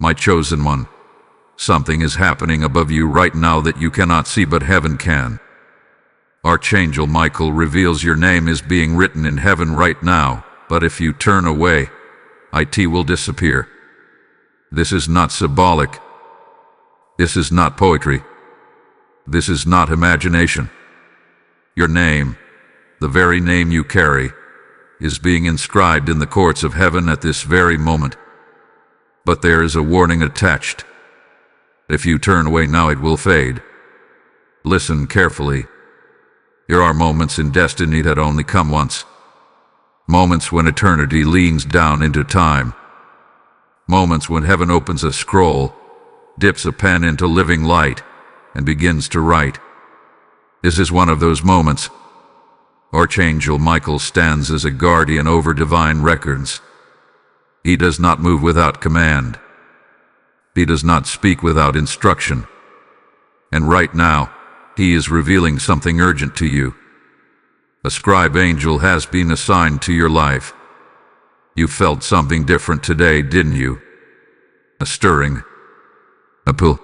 My chosen one, something is happening above you right now that you cannot see, but heaven can. Archangel Michael reveals your name is being written in heaven right now, but if you turn away, it will disappear. This is not symbolic. This is not poetry. This is not imagination. Your name, the very name you carry, is being inscribed in the courts of heaven at this very moment. But there is a warning attached. If you turn away now, it will fade. Listen carefully. There are moments in destiny that only come once. Moments when eternity leans down into time. Moments when heaven opens a scroll, dips a pen into living light, and begins to write. This is one of those moments. Archangel Michael stands as a guardian over divine records. He does not move without command. He does not speak without instruction. And right now, he is revealing something urgent to you. A scribe angel has been assigned to your life. You felt something different today, didn't you? A stirring, a pull,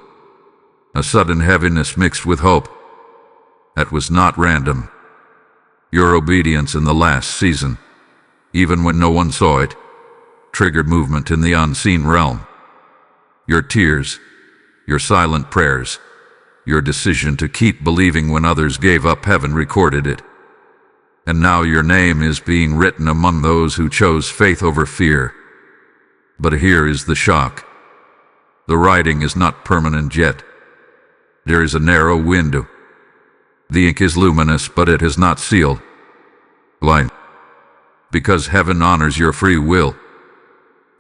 a sudden heaviness mixed with hope. That was not random. Your obedience in the last season, even when no one saw it, triggered movement in the unseen realm. Your tears, your silent prayers, your decision to keep believing when others gave up, heaven recorded it. And now your name is being written among those who chose faith over fear. But here is the shock. The writing is not permanent yet. There is a narrow window. The ink is luminous, but it is not sealed. Why? Because heaven honors your free will.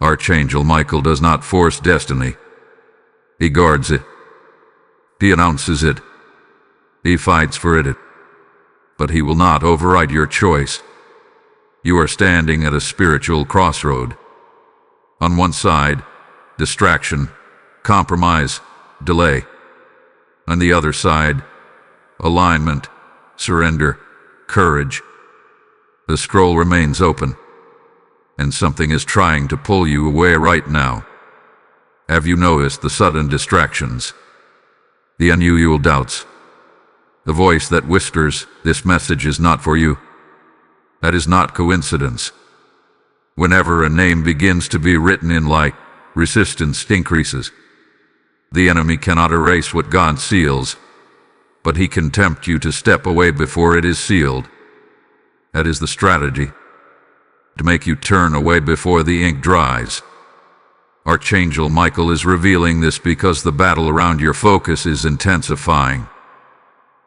Archangel Michael does not force destiny. He guards it. He announces it. He fights for it. But he will not override your choice. You are standing at a spiritual crossroad. On one side, distraction, compromise, delay. On the other side, alignment, surrender, courage. The scroll remains open, and something is trying to pull you away right now. Have you noticed the sudden distractions? The unusual doubts? The voice that whispers, "This message is not for you." That is not coincidence. Whenever a name begins to be written in light, resistance increases. The enemy cannot erase what God seals, but he can tempt you to step away before it is sealed. That is the strategy, to make you turn away before the ink dries. Archangel Michael is revealing this because the battle around your focus is intensifying.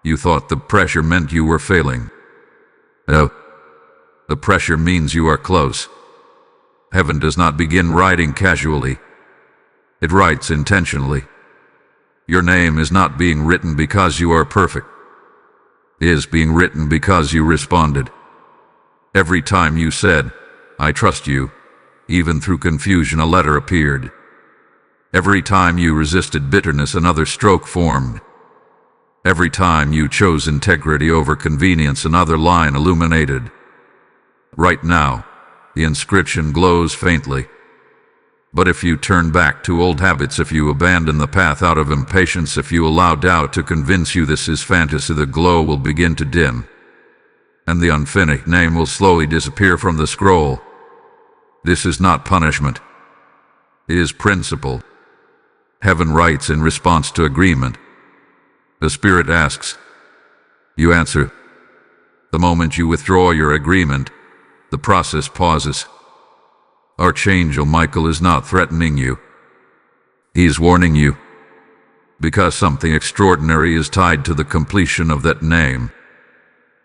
You thought the pressure meant you were failing. No, the pressure means you are close. Heaven does not begin writing casually. It writes intentionally. Your name is not being written because you are perfect. It is being written because you responded. Every time you said, "I trust you," even through confusion, a letter appeared. Every time you resisted bitterness, another stroke formed. Every time you chose integrity over convenience, another line illuminated. Right now, the inscription glows faintly. But if you turn back to old habits, if you abandon the path out of impatience, if you allow doubt to convince you this is fantasy, the glow will begin to dim, and the unfinished name will slowly disappear from the scroll. This is not punishment. It is principle. Heaven writes in response to agreement. The Spirit asks. You answer. The moment you withdraw your agreement, the process pauses. Archangel Michael is not threatening you. He is warning you. Because something extraordinary is tied to the completion of that name.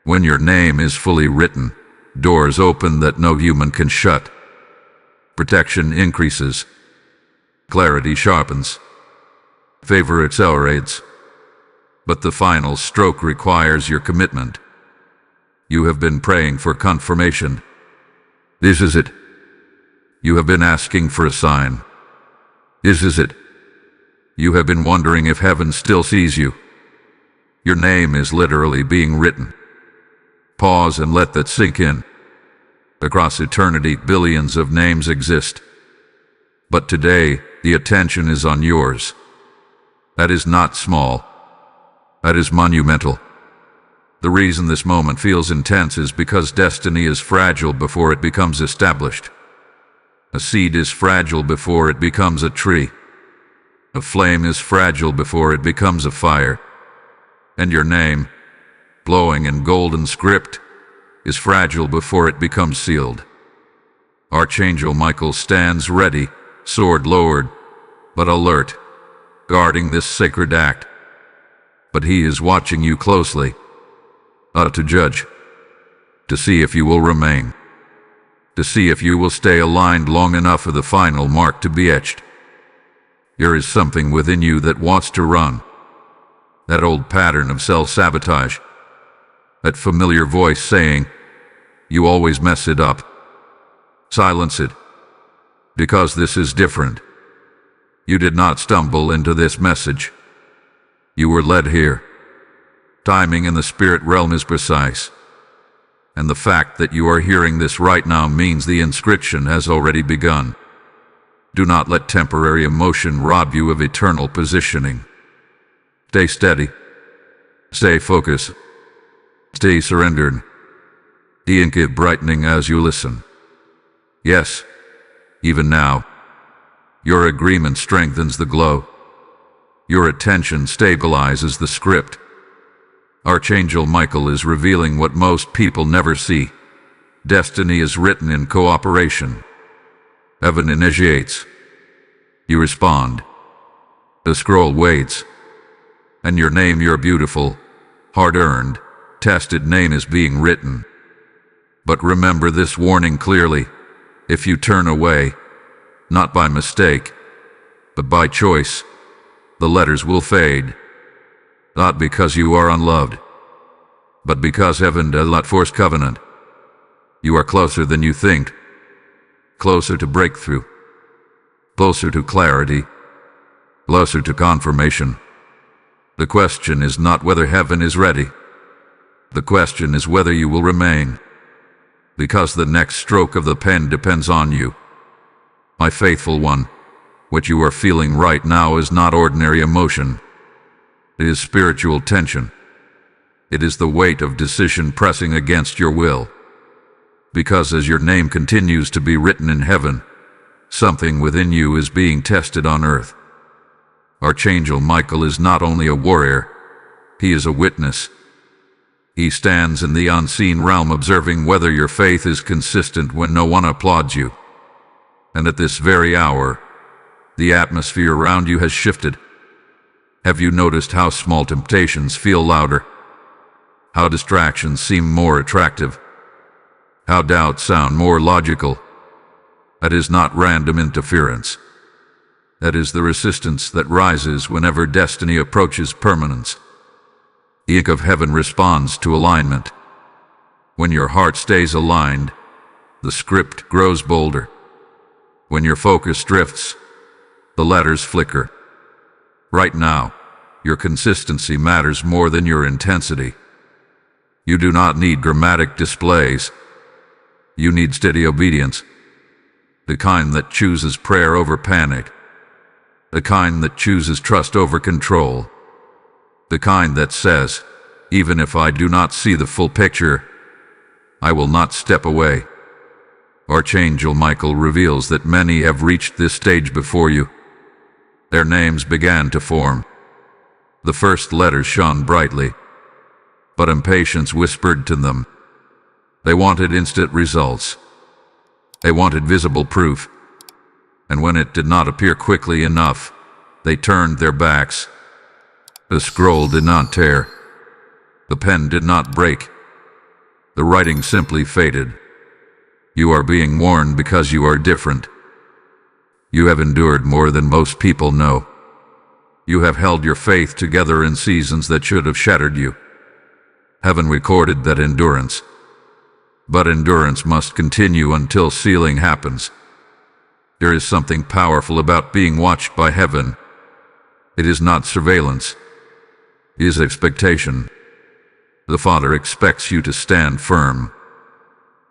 When your name is fully written, doors open that no human can shut. Protection increases. Clarity sharpens. Favor accelerates. But the final stroke requires your commitment. You have been praying for confirmation. This is it. You have been asking for a sign. This is it. You have been wondering if heaven still sees you. Your name is literally being written. Pause and let that sink in. Across eternity, billions of names exist. But today, The attention is on yours. That is not small. That is monumental. The reason this moment feels intense is because destiny is fragile before it becomes established. A seed is fragile before it becomes a tree. A flame is fragile before it becomes a fire. And your name, glowing in golden script, is fragile before it becomes sealed. Archangel Michael stands ready, sword lowered, but alert, guarding this sacred act. But he is watching you closely, to judge, to see if you will remain, to see if you will stay aligned long enough for the final mark to be etched. There is something within you that wants to run. That old pattern of self-sabotage. That familiar voice saying, "You always mess it up." Silence it. Because this is different. You did not stumble into this message. You were led here. Timing in the spirit realm is precise. And the fact that you are hearing this right now means the inscription has already begun. Do not let temporary emotion rob you of eternal positioning. Stay steady. Stay focused. Stay surrendered. The ink is brightening as you listen. Yes, even now, your agreement strengthens the glow. Your attention stabilizes the script. Archangel Michael is revealing what most people never see. Destiny is written in cooperation. Heaven initiates. You respond. The scroll waits. And your name, your beautiful, hard-earned, tested name is being written. But remember this warning clearly. If you turn away, not by mistake, but by choice, the letters will fade. Not because you are unloved, but because heaven does not force covenant. You are closer than you think, closer to breakthrough, closer to clarity, closer to confirmation. The question is not whether heaven is ready. The question is whether you will remain, because the next stroke of the pen depends on you. My faithful one, what you are feeling right now is not ordinary emotion. It is spiritual tension. It is the weight of decision pressing against your will. Because as your name continues to be written in heaven, something within you is being tested on earth. Archangel Michael is not only a warrior, he is a witness. He stands in the unseen realm observing whether your faith is consistent when no one applauds you. And at this very hour, the atmosphere around you has shifted. Have you noticed how small temptations feel louder? How distractions seem more attractive? How doubts sound more logical? That is not random interference. That is the resistance that rises whenever destiny approaches permanence. The ink of heaven responds to alignment. When your heart stays aligned, the script grows bolder. When your focus drifts, the letters flicker. Right now, your consistency matters more than your intensity. You do not need dramatic displays. You need steady obedience. The kind that chooses prayer over panic. The kind that chooses trust over control. The kind that says, even if I do not see the full picture, I will not step away. Archangel Michael reveals that many have reached this stage before you. Their names began to form. The first letters shone brightly, but impatience whispered to them. They wanted instant results. They wanted visible proof. And when it did not appear quickly enough, they turned their backs. The scroll did not tear. The pen did not break. The writing simply faded. You are being warned because you are different. You have endured more than most people know. You have held your faith together in seasons that should have shattered you. Heaven recorded that endurance. But endurance must continue until sealing happens. There is something powerful about being watched by heaven. It is not surveillance. It is expectation. The Father expects you to stand firm.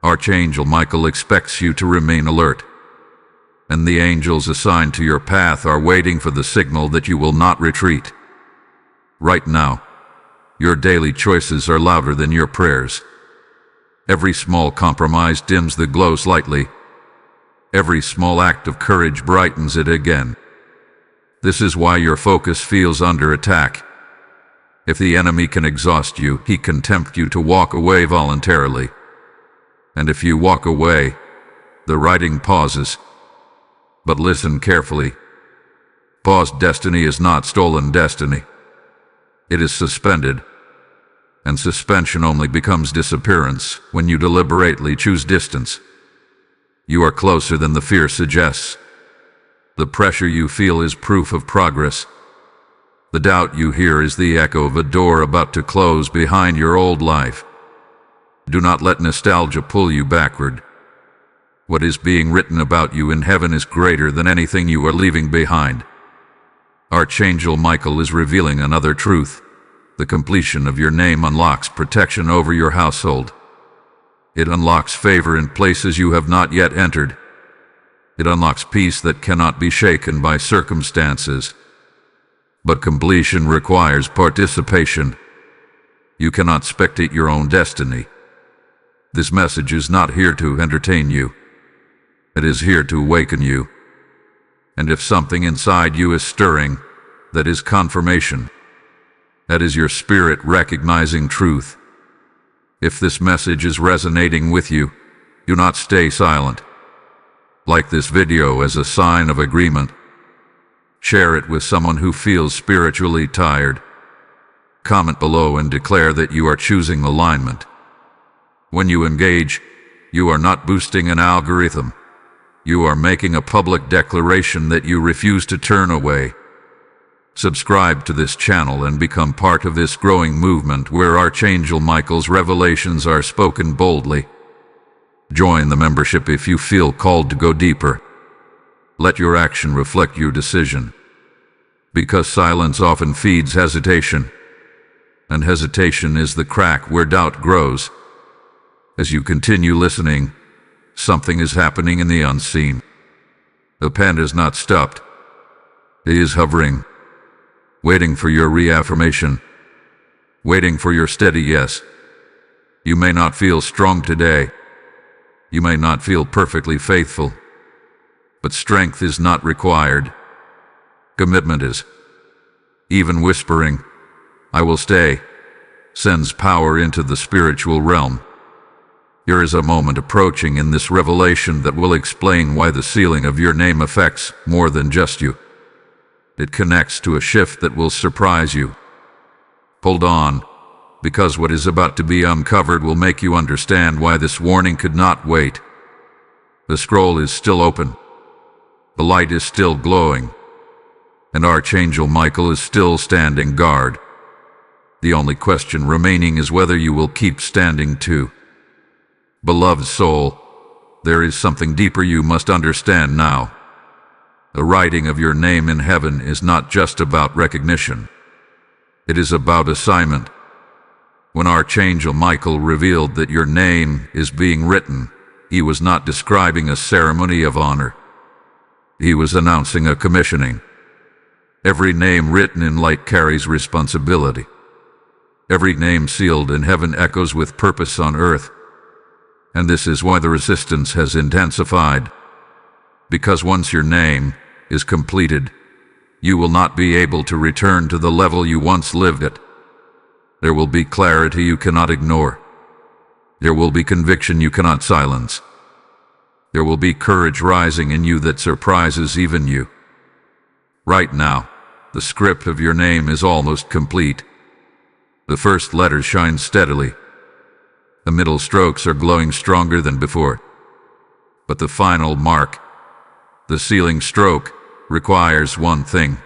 Archangel Michael expects you to remain alert. and the angels assigned to your path are waiting for the signal that you will not retreat. Right now, your daily choices are louder than your prayers. Every small compromise dims the glow slightly. Every small act of courage brightens it again. This is why your focus feels under attack. If the enemy can exhaust you, he can tempt you to walk away voluntarily. And if you walk away, the writing pauses. But listen carefully. Paused destiny is not stolen destiny. It is suspended. And suspension only becomes disappearance when you deliberately choose distance. You are closer than the fear suggests. The pressure you feel is proof of progress. The doubt you hear is the echo of a door about to close behind your old life. Do not let nostalgia pull you backward. What is being written about you in heaven is greater than anything you are leaving behind. Archangel Michael is revealing another truth. The completion of your name unlocks protection over your household. It unlocks favor in places you have not yet entered. It unlocks peace that cannot be shaken by circumstances. But completion requires participation. You cannot spectate your own destiny. This message is not here to entertain you. It is here to awaken you. And if something inside you is stirring, that is confirmation. That is your spirit recognizing truth. If this message is resonating with you, do not stay silent. Like this video as a sign of agreement. Share it with someone who feels spiritually tired. Comment below and declare that you are choosing alignment. When you engage, you are not boosting an algorithm. You are making a public declaration that you refuse to turn away. Subscribe to this channel and become part of this growing movement where Archangel Michael's revelations are spoken boldly. Join the membership if you feel called to go deeper. Let your action reflect your decision. Because silence often feeds hesitation, and hesitation is the crack where doubt grows. As you continue listening, something is happening in the unseen. The pen is not stopped. It is hovering, waiting for your reaffirmation, waiting for your steady yes. You may not feel strong today. You may not feel perfectly faithful. But strength is not required. Commitment is. Even whispering, "I will stay," sends power into the spiritual realm. There is a moment approaching in this revelation that will explain why the sealing of your name affects more than just you. It connects to a shift that will surprise you. Hold on, because what is about to be uncovered will make you understand why this warning could not wait. The scroll is still open. The light is still glowing. And Archangel Michael is still standing guard. The only question remaining is whether you will keep standing too. Beloved soul, there is something deeper you must understand now. The writing of your name in heaven is not just about recognition. It is about assignment. When Archangel Michael revealed that your name is being written, he was not describing a ceremony of honor. He was announcing a commissioning. Every name written in light carries responsibility. Every name sealed in heaven echoes with purpose on earth. And this is why the resistance has intensified. Because once your name is completed, you will not be able to return to the level you once lived at. There will be clarity you cannot ignore. There will be conviction you cannot silence. There will be courage rising in you that surprises even you. Right now, the script of your name is almost complete. The first letters shine steadily. The middle strokes are glowing stronger than before. But the final mark, the sealing stroke, requires one thing: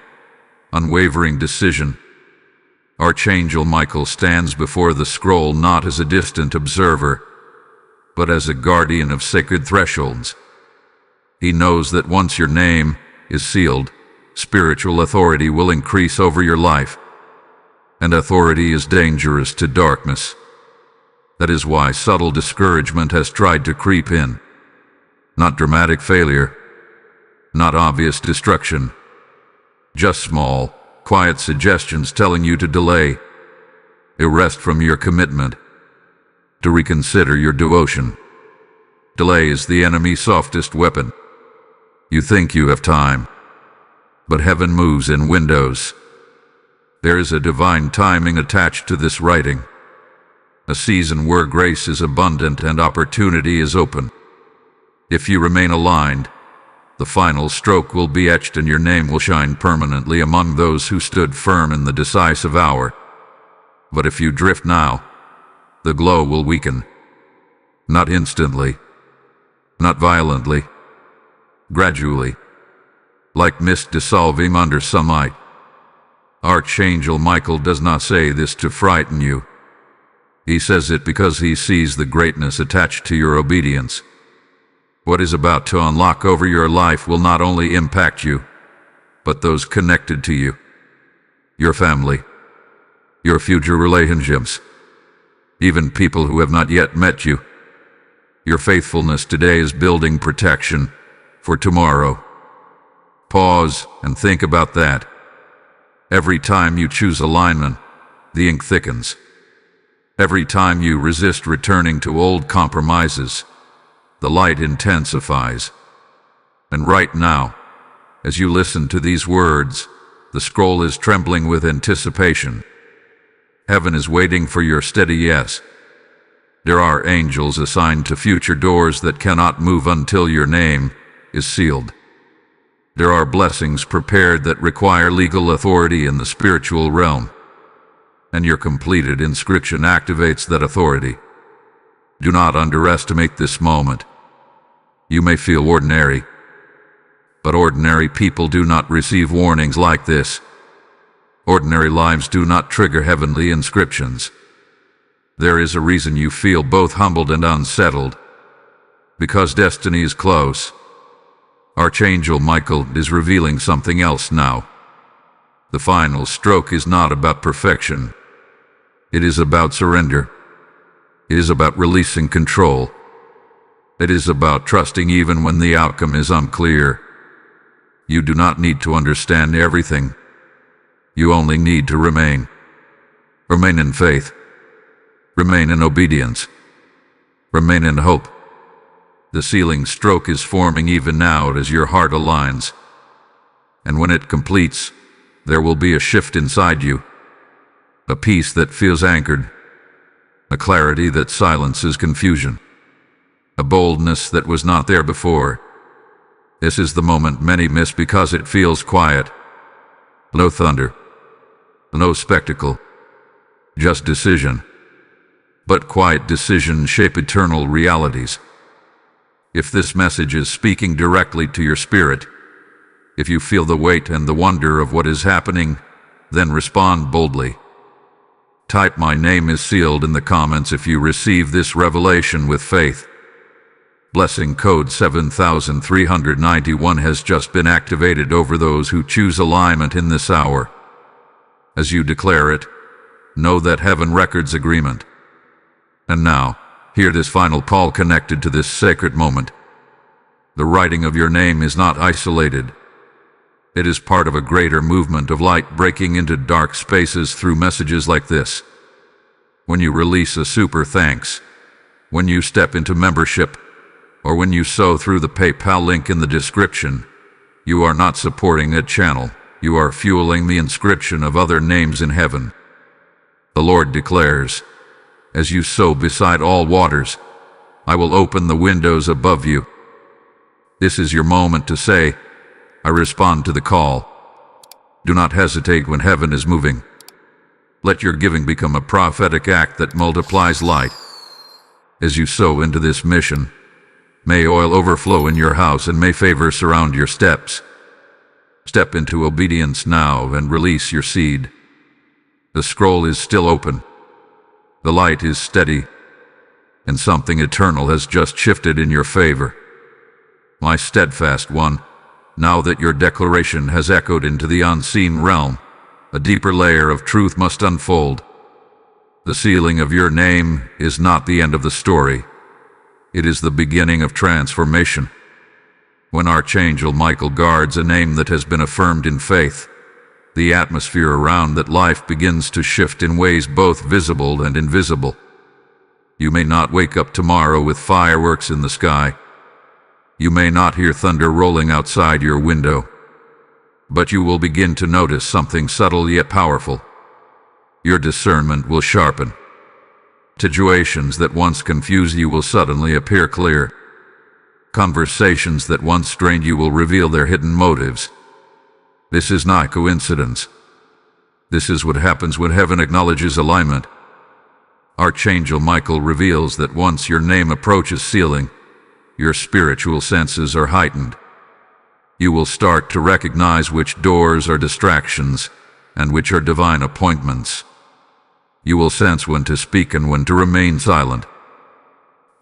unwavering decision. Archangel Michael stands before the scroll not as a distant observer, but as a guardian of sacred thresholds. He knows that once your name is sealed, spiritual authority will increase over your life. And authority is dangerous to darkness. That is why subtle discouragement has tried to creep in. Not dramatic failure, Not obvious destruction. Just small, quiet suggestions telling you to delay, arrest from your commitment, to reconsider your devotion. Delay is the enemy's softest weapon. You think you have time, but heaven moves in windows. There is a divine timing attached to this writing, a season where grace is abundant and opportunity is open. If you remain aligned, the final stroke will be etched and your name will shine permanently among those who stood firm in the decisive hour. But if you drift now, the glow will weaken. Not instantly, not violently, gradually, like mist dissolving under sunlight. Archangel Michael does not say this to frighten you. He says it because he sees the greatness attached to your obedience. What is about to unlock over your life will not only impact you, but those connected to you, your family, your future relationships, even people who have not yet met you. Your faithfulness today is building protection for tomorrow. Pause and think about that. Every time you choose alignment, the ink thickens. Every time you resist returning to old compromises, the light intensifies. And right now, as you listen to these words, the scroll is trembling with anticipation. Heaven is waiting for your steady yes. There are angels assigned to future doors that cannot move until your name is sealed. There are blessings prepared that require legal authority in the spiritual realm, and your completed inscription activates that authority. Do not underestimate this moment. You may feel ordinary, but ordinary people do not receive warnings like this. Ordinary lives do not trigger heavenly inscriptions. There is a reason you feel both humbled and unsettled, because destiny is close. Archangel Michael is revealing something else now. The final stroke is not about perfection. It is about surrender. It is about releasing control. It is about trusting even when the outcome is unclear. You do not need to understand everything. You only need to remain. Remain in faith. Remain in obedience. Remain in hope. The sealing stroke is forming even now as your heart aligns. And when it completes, there will be a shift inside you. A peace that feels anchored. A clarity that silences confusion. A boldness that was not there before. This is the moment many miss because it feels quiet. No thunder. No spectacle. Just decision. But quiet decisions shape eternal realities. If this message is speaking directly to your spirit, if you feel the weight and the wonder of what is happening, then respond boldly. Type "My name is sealed" in the comments if you receive this revelation with faith. Blessing code 7391 has just been activated over those who choose alignment in this hour. As you declare it, know that heaven records agreement. And now, hear this final call connected to this sacred moment. The writing of your name is not isolated. It is part of a greater movement of light breaking into dark spaces through messages like this. When you release a super thanks, when you step into membership, or when you sow through the PayPal link in the description, you are not supporting a channel, you are fueling the inscription of other names in heaven. The Lord declares, as you sow beside all waters, I will open the windows above you. This is your moment to say, I respond to the call. Do not hesitate when heaven is moving. Let your giving become a prophetic act that multiplies light. As you sow into this mission, may oil overflow in your house and may favor surround your steps. Step into obedience now and release your seed. The scroll is still open. The light is steady, and something eternal has just shifted in your favor. My steadfast one, now that your declaration has echoed into the unseen realm, a deeper layer of truth must unfold. The sealing of your name is not the end of the story. It is the beginning of transformation. When Archangel Michael guards a name that has been affirmed in faith, the atmosphere around that life begins to shift in ways both visible and invisible. You may not wake up tomorrow with fireworks in the sky. You may not hear thunder rolling outside your window. But you will begin to notice something subtle yet powerful. Your discernment will sharpen. Situations that once confused you will suddenly appear clear. Conversations that once strained you will reveal their hidden motives. This is not coincidence. This is what happens when heaven acknowledges alignment. Archangel Michael reveals that once your name approaches ceiling, your spiritual senses are heightened. You will start to recognize which doors are distractions and which are divine appointments. You will sense when to speak and when to remain silent.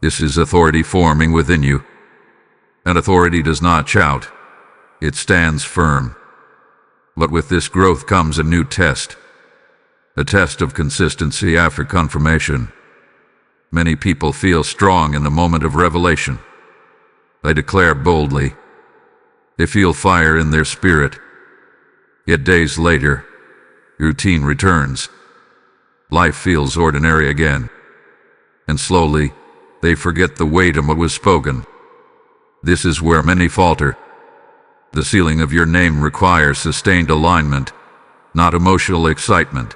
This is authority forming within you. And authority does not shout. It stands firm. But with this growth comes a new test. A test of consistency after confirmation. Many people feel strong in the moment of revelation. They declare boldly. They feel fire in their spirit. Yet days later, routine returns. Life feels ordinary again. And slowly, they forget the weight of what was spoken. This is where many falter. The sealing of your name requires sustained alignment, not emotional excitement.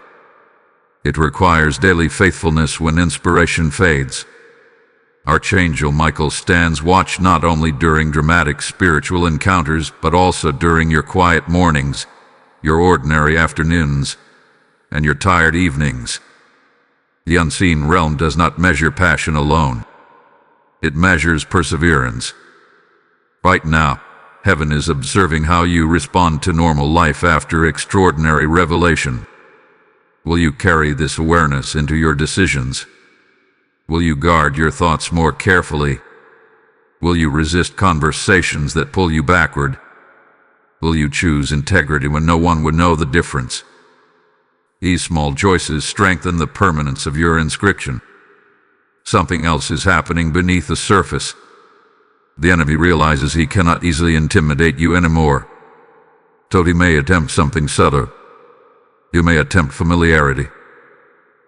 It requires daily faithfulness when inspiration fades. Archangel Michael stands watch not only during dramatic spiritual encounters, but also during your quiet mornings, your ordinary afternoons, and your tired evenings. The unseen realm does not measure passion alone. It measures perseverance. Right now, heaven is observing how you respond to normal life after extraordinary revelation. Will you carry this awareness into your decisions? Will you guard your thoughts more carefully? Will you resist conversations that pull you backward? Will you choose integrity when no one would know the difference? These small choices strengthen the permanence of your inscription. Something else is happening beneath the surface. The enemy realizes he cannot easily intimidate you anymore. So he may attempt something subtle. He may attempt familiarity.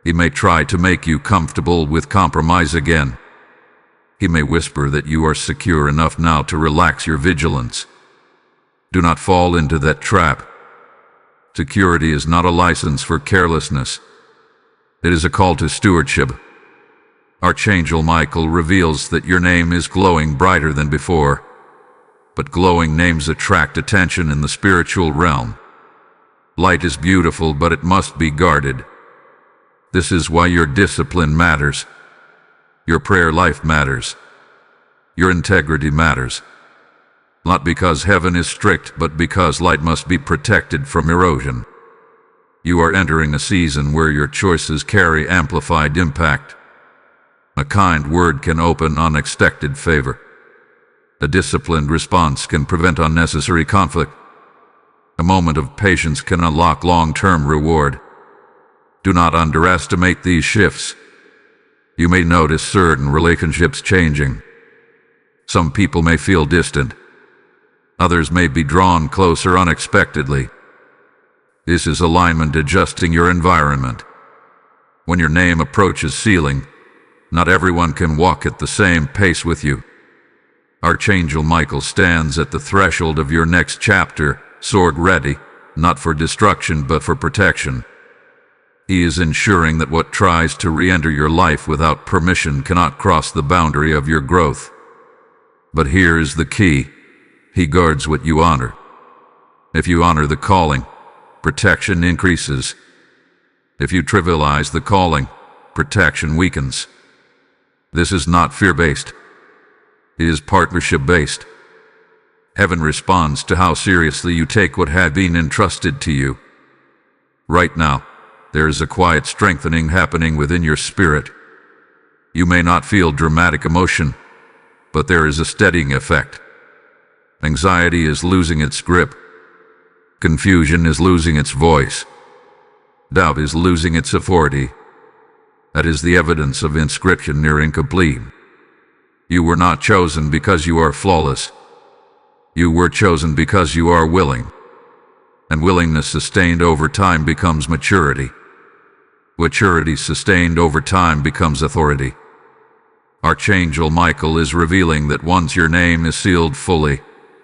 He may try to make you comfortable with compromise again. He may whisper that you are secure enough now to relax your vigilance. Do not fall into that trap. Security is not a license for carelessness. It is a call to stewardship. Archangel Michael reveals that your name is glowing brighter than before. But glowing names attract attention in the spiritual realm. Light is beautiful, but it must be guarded. This is why your discipline matters. Your prayer life matters. Your integrity matters. Not because heaven is strict, but because light must be protected from erosion. You are entering a season where your choices carry amplified impact. A kind word can open unexpected favor. A disciplined response can prevent unnecessary conflict. A moment of patience can unlock long-term reward. Do not underestimate these shifts. You may notice certain relationships changing. Some people may feel distant. Others may be drawn closer unexpectedly. This is alignment adjusting your environment. When your name approaches ceiling, not everyone can walk at the same pace with you. Archangel Michael stands at the threshold of your next chapter, sword ready, not for destruction but for protection. He is ensuring that what tries to re-enter your life without permission cannot cross the boundary of your growth. But here is the key. He guards what you honor. If you honor the calling, protection increases. If you trivialize the calling, protection weakens. This is not fear-based. It is partnership-based. Heaven responds to how seriously you take what had been entrusted to you. Right now, there is a quiet strengthening happening within your spirit. You may not feel dramatic emotion, but there is a steadying effect. Anxiety is losing its grip. Confusion is losing its voice. Doubt is losing its authority. That is the evidence of inscription nearing complete. You were not chosen because you are flawless. You were chosen because you are willing. And willingness sustained over time becomes maturity. Maturity sustained over time becomes authority. Archangel Michael is revealing that once your name is sealed fully,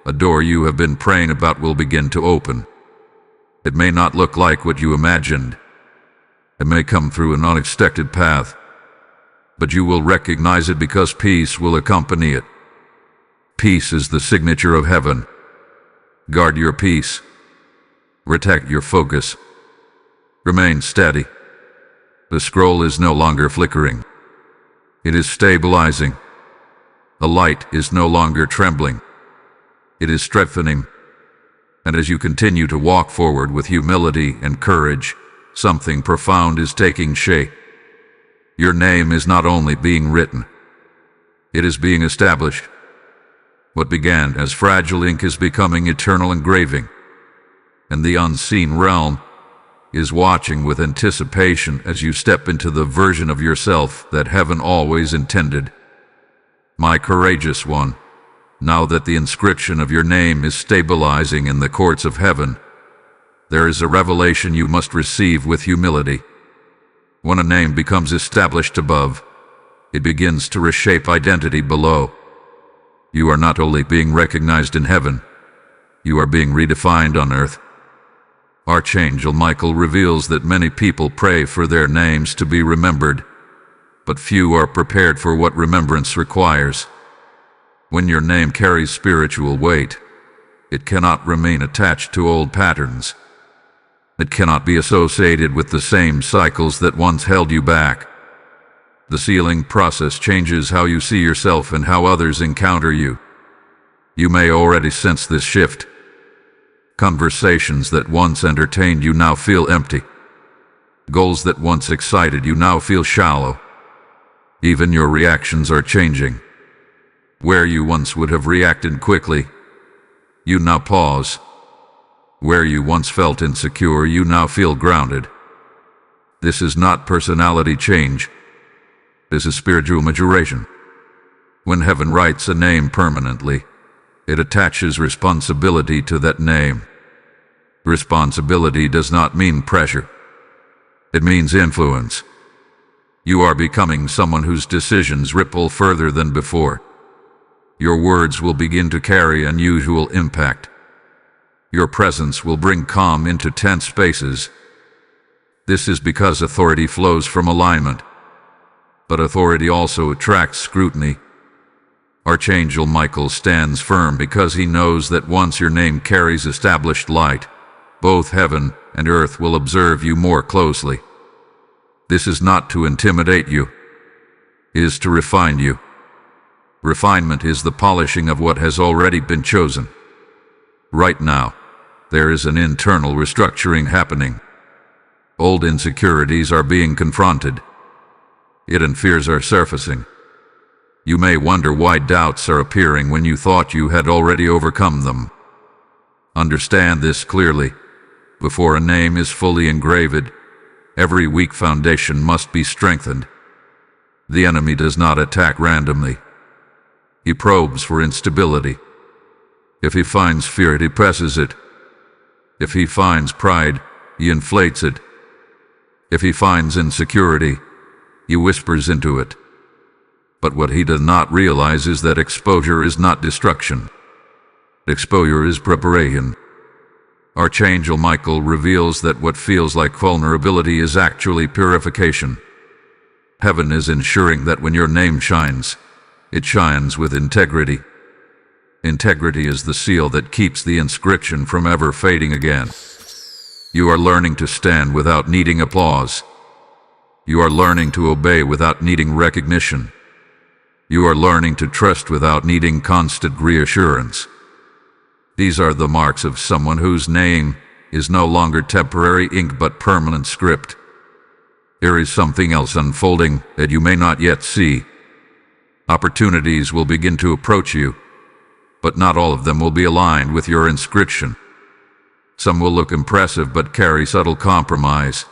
a door you have been praying about will begin to open. It may not look like what you imagined. It may come through an unexpected path. But you will recognize it because peace will accompany it. Peace is the signature of heaven. Guard your peace. Protect your focus. Remain steady. The scroll is no longer flickering. It is stabilizing. The light is no longer trembling. It is strengthening. And as you continue to walk forward with humility and courage, something profound is taking shape. Your name is not only being written, it is being established. What began as fragile ink is becoming eternal engraving, and the unseen realm is watching with anticipation as you step into the version of yourself that heaven always intended. My courageous one, now that the inscription of your name is stabilizing in the courts of heaven, there is a revelation you must receive with humility. When a name becomes established above, it begins to reshape identity below. You are not only being recognized in heaven, you are being redefined on earth. Archangel Michael reveals that many people pray for their names to be remembered, but few are prepared for what remembrance requires. When your name carries spiritual weight, it cannot remain attached to old patterns. It cannot be associated with the same cycles that once held you back. The sealing process changes how you see yourself and how others encounter you. You may already sense this shift. Conversations that once entertained you now feel empty. Goals that once excited you now feel shallow. Even your reactions are changing. Where you once would have reacted quickly, you now pause. Where you once felt insecure, you now feel grounded. This is not personality change. This is spiritual maturation. When heaven writes a name permanently, it attaches responsibility to that name. Responsibility does not mean pressure. It means influence. You are becoming someone whose decisions ripple further than before. Your words will begin to carry unusual impact. Your presence will bring calm into tense spaces. This is because authority flows from alignment. But authority also attracts scrutiny. Archangel Michael stands firm because he knows that once your name carries established light, both heaven and earth will observe you more closely. This is not to intimidate you. It is to refine you. Refinement is the polishing of what has already been chosen. Right now, there is an internal restructuring happening. Old insecurities are being confronted. Hidden fears are surfacing. You may wonder why doubts are appearing when you thought you had already overcome them. Understand this clearly. Before a name is fully engraved, every weak foundation must be strengthened. The enemy does not attack randomly. He probes for instability. If he finds fear, he depresses it. If he finds pride, he inflates it. If he finds insecurity, he whispers into it. But what he does not realize is that exposure is not destruction. Exposure is preparation. Archangel Michael reveals that what feels like vulnerability is actually purification. Heaven is ensuring that when your name shines, it shines with integrity. Integrity is the seal that keeps the inscription from ever fading again. You are learning to stand without needing applause. You are learning to obey without needing recognition. You are learning to trust without needing constant reassurance. These are the marks of someone whose name is no longer temporary ink but permanent script. There is something else unfolding that you may not yet see. Opportunities will begin to approach you, but not all of them will be aligned with your inscription. Some will look impressive but carry subtle compromise.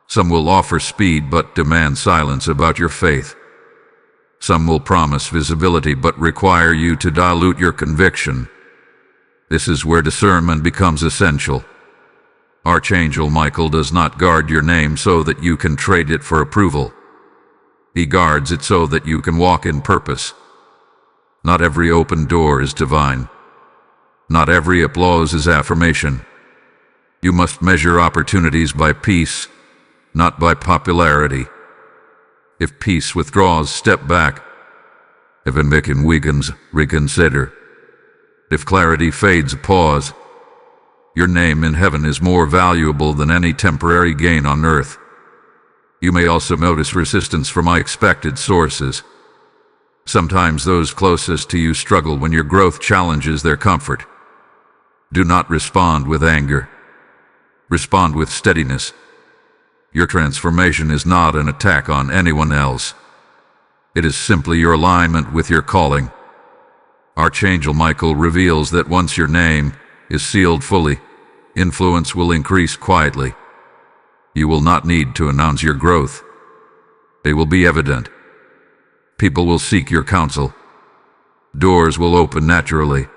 Some will offer speed but demand silence about your faith. Some will promise visibility but require you to dilute your conviction. This is where discernment becomes essential. Archangel Michael does not guard your name so that you can trade it for approval. He guards it so that you can walk in purpose. Not every open door is divine. Not every applause is affirmation. You must measure opportunities by peace, not by popularity. If peace withdraws, step back. If ambition weakens, reconsider. If clarity fades, pause. Your name in heaven is more valuable than any temporary gain on earth. You may also notice resistance from unexpected sources. Sometimes those closest to you struggle when your growth challenges their comfort. Do not respond with anger. Respond with steadiness. Your transformation is not an attack on anyone else. It is simply your alignment with your calling. Archangel Michael reveals that once your name is sealed fully, influence will increase quietly. You will not need to announce your growth. It will be evident. People will seek your counsel. Doors will open naturally.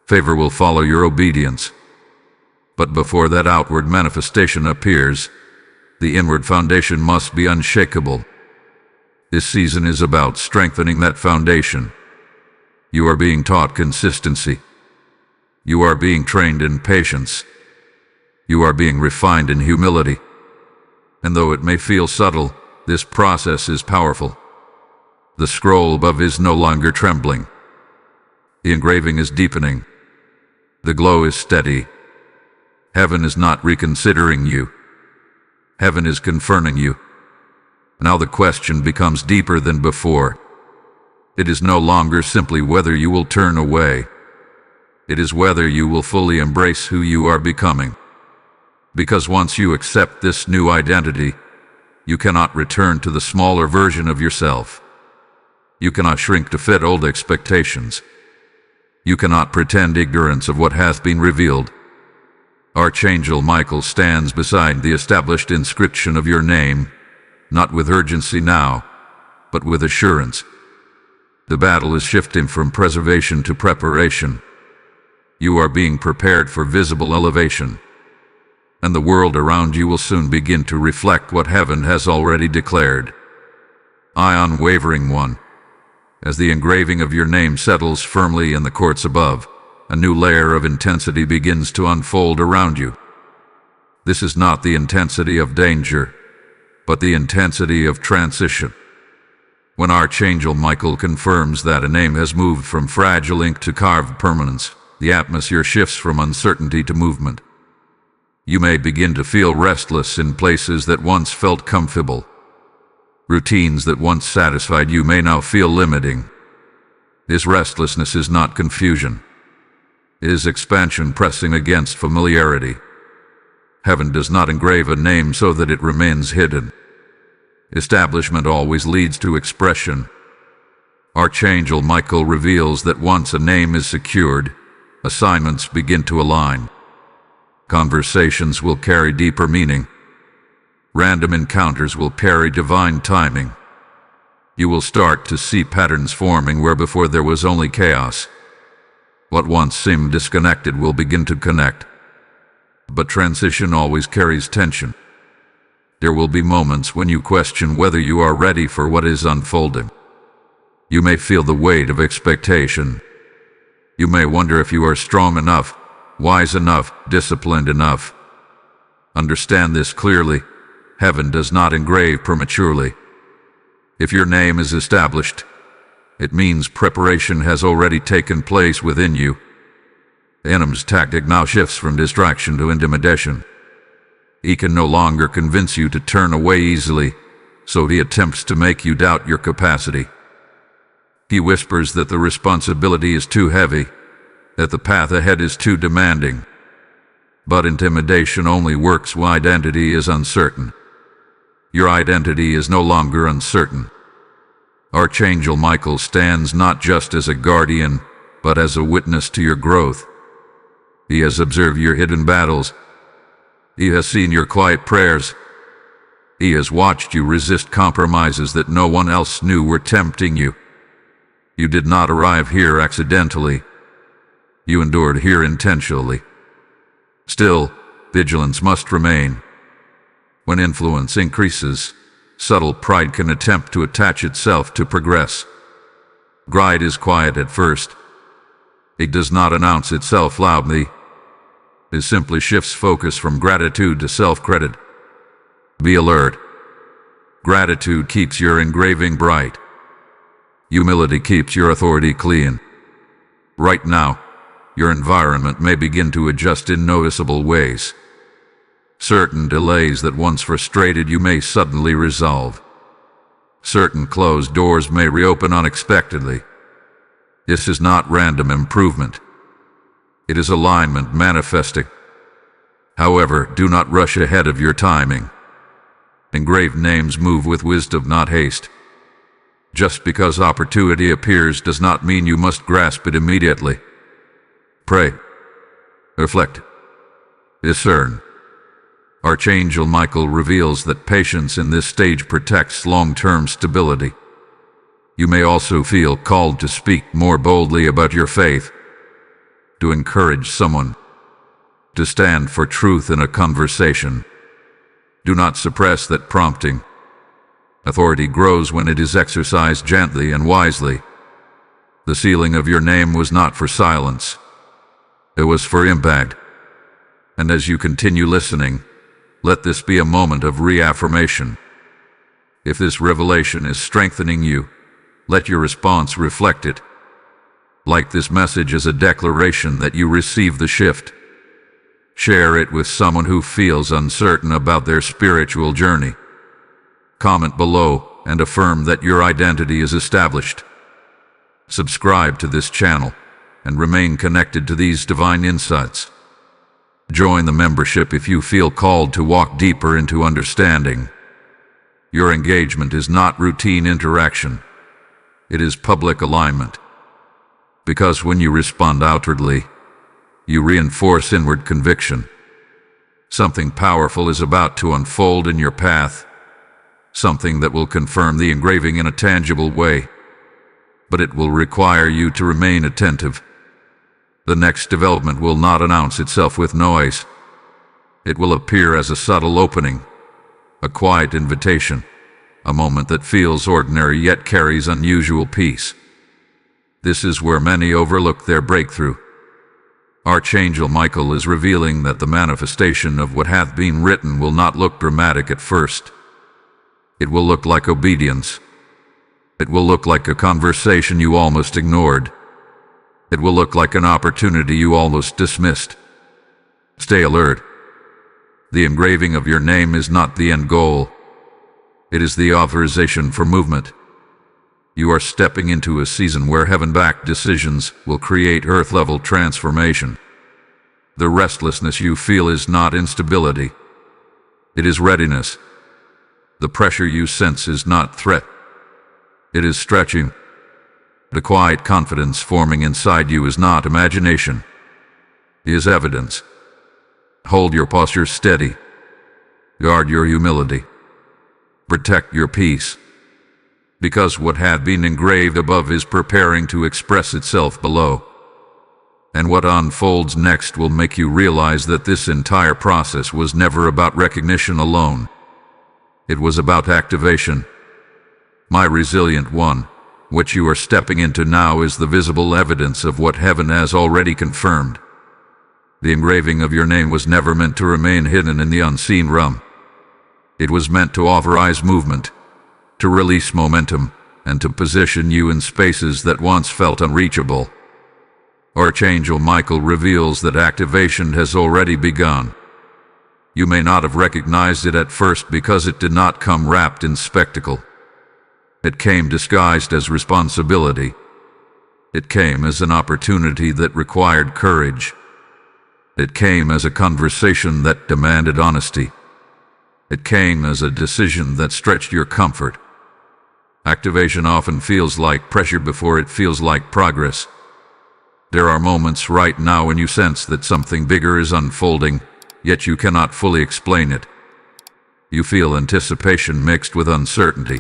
Favor will follow your obedience. But before that outward manifestation appears, the inward foundation must be unshakable. This season is about strengthening that foundation. You are being taught consistency. You are being trained in patience. You are being refined in humility. And though it may feel subtle, this process is powerful. The scroll above is no longer trembling. The engraving is deepening. The glow is steady. Heaven is not reconsidering you. Heaven is confirming you. Now the question becomes deeper than before. It is no longer simply whether you will turn away. It is whether you will fully embrace who you are becoming. Because once you accept this new identity, you cannot return to the smaller version of yourself. You cannot shrink to fit old expectations. You cannot pretend ignorance of what hath been revealed. Archangel Michael stands beside the established inscription of your name, not with urgency now, but with assurance. The battle is shifting from preservation to preparation. You are being prepared for visible elevation, and the world around you will soon begin to reflect what heaven has already declared. I, unwavering one, as the engraving of your name settles firmly in the courts above, a new layer of intensity begins to unfold around you. This is not the intensity of danger, but the intensity of transition. When Archangel Michael confirms that a name has moved from fragile ink to carved permanence, the atmosphere shifts from uncertainty to movement. You may begin to feel restless in places that once felt comfortable. Routines that once satisfied you may now feel limiting. This restlessness is not confusion. It is expansion pressing against familiarity. Heaven does not engrave a name so that it remains hidden. Establishment always leads to expression. Archangel Michael reveals that once a name is secured, assignments begin to align. Conversations will carry deeper meaning. Random encounters will carry divine timing. You will start to see patterns forming where before there was only chaos. What once seemed disconnected will begin to connect. But transition always carries tension. There will be moments when you question whether you are ready for what is unfolding. You may feel the weight of expectation. You may wonder if you are strong enough, wise enough, disciplined enough. Understand this clearly. Heaven does not engrave prematurely. If your name is established, it means preparation has already taken place within you. The enemy's tactic now shifts from distraction to intimidation. He can no longer convince you to turn away easily, so he attempts to make you doubt your capacity. He whispers that the responsibility is too heavy, that the path ahead is too demanding. But intimidation only works when identity is uncertain. Your identity is no longer uncertain. Archangel Michael stands not just as a guardian, but as a witness to your growth. He has observed your hidden battles. He has seen your quiet prayers. He has watched you resist compromises that no one else knew were tempting you. You did not arrive here accidentally. You endured here intentionally. Still, vigilance must remain. When influence increases, subtle pride can attempt to attach itself to progress. Pride is quiet at first. It does not announce itself loudly. It simply shifts focus from gratitude to self-credit. Be alert. Gratitude keeps your engraving bright. Humility keeps your authority clean. Right now, your environment may begin to adjust in noticeable ways. Certain delays that once frustrated you may suddenly resolve. Certain closed doors may reopen unexpectedly. This is not random improvement. It is alignment manifesting. However, do not rush ahead of your timing. Engraved names move with wisdom, not haste. Just because opportunity appears does not mean you must grasp it immediately. Pray. Reflect. Discern. Archangel Michael reveals that patience in this stage protects long-term stability. You may also feel called to speak more boldly about your faith, to encourage someone, to stand for truth in a conversation. Do not suppress that prompting. Authority grows when it is exercised gently and wisely. The sealing of your name was not for silence. It was for impact. And as you continue listening, let this be a moment of reaffirmation. If this revelation is strengthening you, let your response reflect it. Like this message as a declaration that you receive the shift. Share it with someone who feels uncertain about their spiritual journey. Comment below and affirm that your identity is established. Subscribe to this channel and remain connected to these divine insights. Join the membership if you feel called to walk deeper into understanding. Your engagement is not routine interaction. It is public alignment. Because when you respond outwardly, you reinforce inward conviction. Something powerful is about to unfold in your path. Something that will confirm the engraving in a tangible way. But it will require you to remain attentive. The next development will not announce itself with noise. It will appear as a subtle opening, a quiet invitation, a moment that feels ordinary yet carries unusual peace. This is where many overlook their breakthrough. Archangel Michael is revealing that the manifestation of what hath been written will not look dramatic at first. It will look like obedience. It will look like a conversation you almost ignored. It will look like an opportunity you almost dismissed. Stay alert. The engraving of your name is not the end goal. It is the authorization for movement. You are stepping into a season where heaven-backed decisions will create earth-level transformation. The restlessness you feel is not instability. It is readiness. The pressure you sense is not threat. It is stretching. The quiet confidence forming inside you is not imagination. It is evidence. Hold your posture steady. Guard your humility. Protect your peace. Because what had been engraved above is preparing to express itself below. And what unfolds next will make you realize that this entire process was never about recognition alone. It was about activation. My resilient one, what you are stepping into now is the visible evidence of what heaven has already confirmed. The engraving of your name was never meant to remain hidden in the unseen realm. It was meant to authorize movement, to release momentum, and to position you in spaces that once felt unreachable. Archangel Michael reveals that activation has already begun. You may not have recognized it at first because it did not come wrapped in spectacle. It came disguised as responsibility. It came as an opportunity that required courage. It came as a conversation that demanded honesty. It came as a decision that stretched your comfort. Activation often feels like pressure before it feels like progress. There are moments right now when you sense that something bigger is unfolding, yet you cannot fully explain it. You feel anticipation mixed with uncertainty.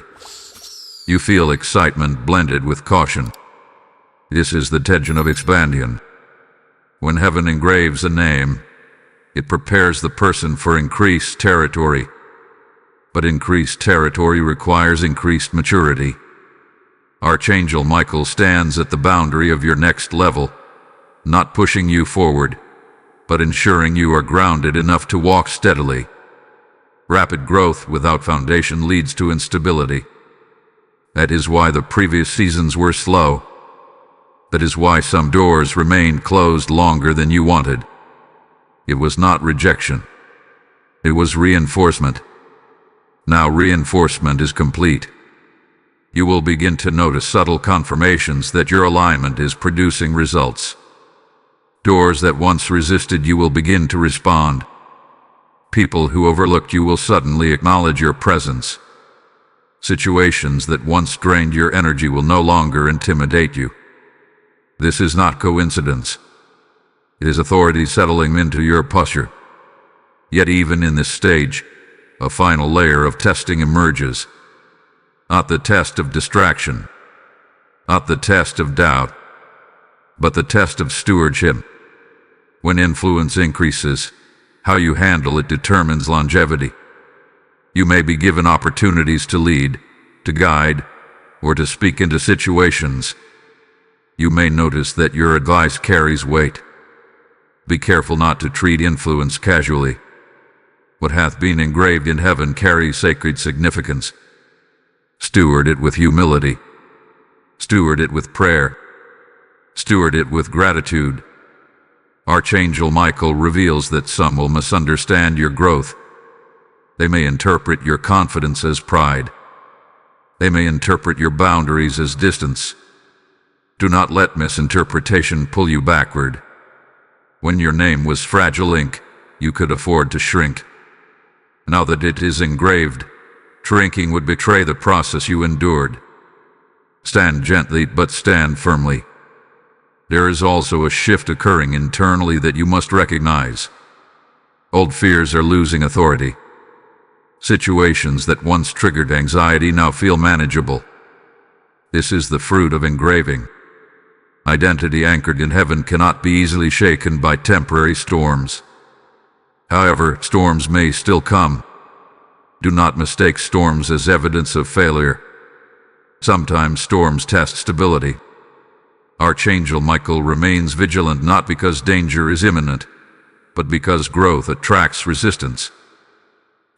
You feel excitement blended with caution. This is the tension of expansion. When heaven engraves a name, it prepares the person for increased territory. But increased territory requires increased maturity. Archangel Michael stands at the boundary of your next level, not pushing you forward, but ensuring you are grounded enough to walk steadily. Rapid growth without foundation leads to instability. That is why the previous seasons were slow. That is why some doors remained closed longer than you wanted. It was not rejection. It was reinforcement. Now reinforcement is complete. You will begin to notice subtle confirmations that your alignment is producing results. Doors that once resisted you will begin to respond. People who overlooked you will suddenly acknowledge your presence. Situations that once drained your energy will no longer intimidate you. This is not coincidence. It is authority settling into your posture. Yet even in this stage, a final layer of testing emerges. Not the test of distraction, not the test of doubt, but the test of stewardship. When influence increases, how you handle it determines longevity. You may be given opportunities to lead, to guide, or to speak into situations. You may notice that your advice carries weight. Be careful not to treat influence casually. What hath been engraved in heaven carries sacred significance. Steward it with humility. Steward it with prayer. Steward it with gratitude. Archangel Michael reveals that some will misunderstand your growth. They may interpret your confidence as pride. They may interpret your boundaries as distance. Do not let misinterpretation pull you backward. When your name was fragile ink, you could afford to shrink. Now that it is engraved, shrinking would betray the process you endured. Stand gently, but stand firmly. There is also a shift occurring internally that you must recognize. Old fears are losing authority. Situations that once triggered anxiety now feel manageable. This is the fruit of engraving. Identity anchored in heaven cannot be easily shaken by temporary storms. However, storms may still come. Do not mistake storms as evidence of failure. Sometimes storms test stability. Archangel Michael remains vigilant not because danger is imminent, but because growth attracts resistance.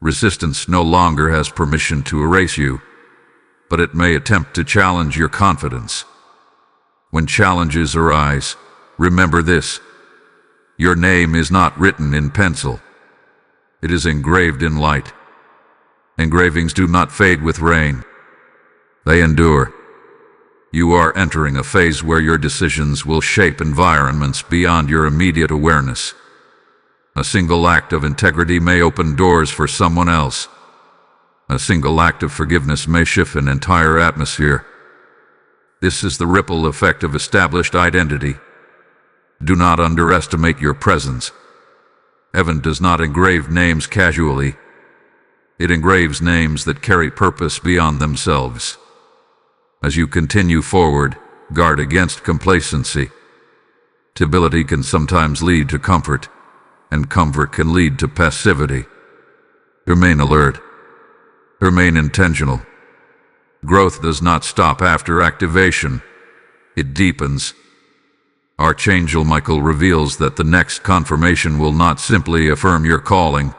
Resistance no longer has permission to erase you, but it may attempt to challenge your confidence. When challenges arise, remember this: your name is not written in pencil. It is engraved in light. Engravings do not fade with rain. They endure. You are entering a phase where your decisions will shape environments beyond your immediate awareness. A single act of integrity may open doors for someone else. A single act of forgiveness may shift an entire atmosphere. This is the ripple effect of established identity. Do not underestimate your presence. Heaven does not engrave names casually. It engraves names that carry purpose beyond themselves. As you continue forward, guard against complacency. Stability can sometimes lead to comfort, and comfort can lead to passivity. Remain alert. Remain intentional. Growth does not stop after activation. It deepens. Archangel Michael reveals that the next confirmation will not simply affirm your calling.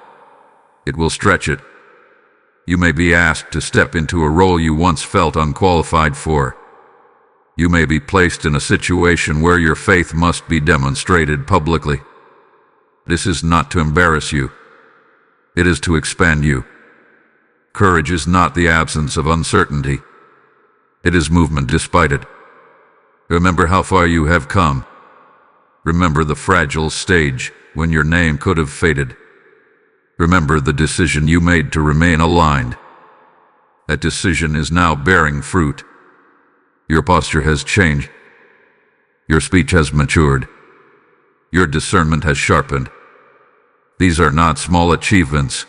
It will stretch it. You may be asked to step into a role you once felt unqualified for. You may be placed in a situation where your faith must be demonstrated publicly. This is not to embarrass you. It is to expand you. Courage is not the absence of uncertainty. It is movement despite it. Remember how far you have come. Remember the fragile stage when your name could have faded. Remember the decision you made to remain aligned. That decision is now bearing fruit. Your posture has changed. Your speech has matured. Your discernment has sharpened. These are not small achievements.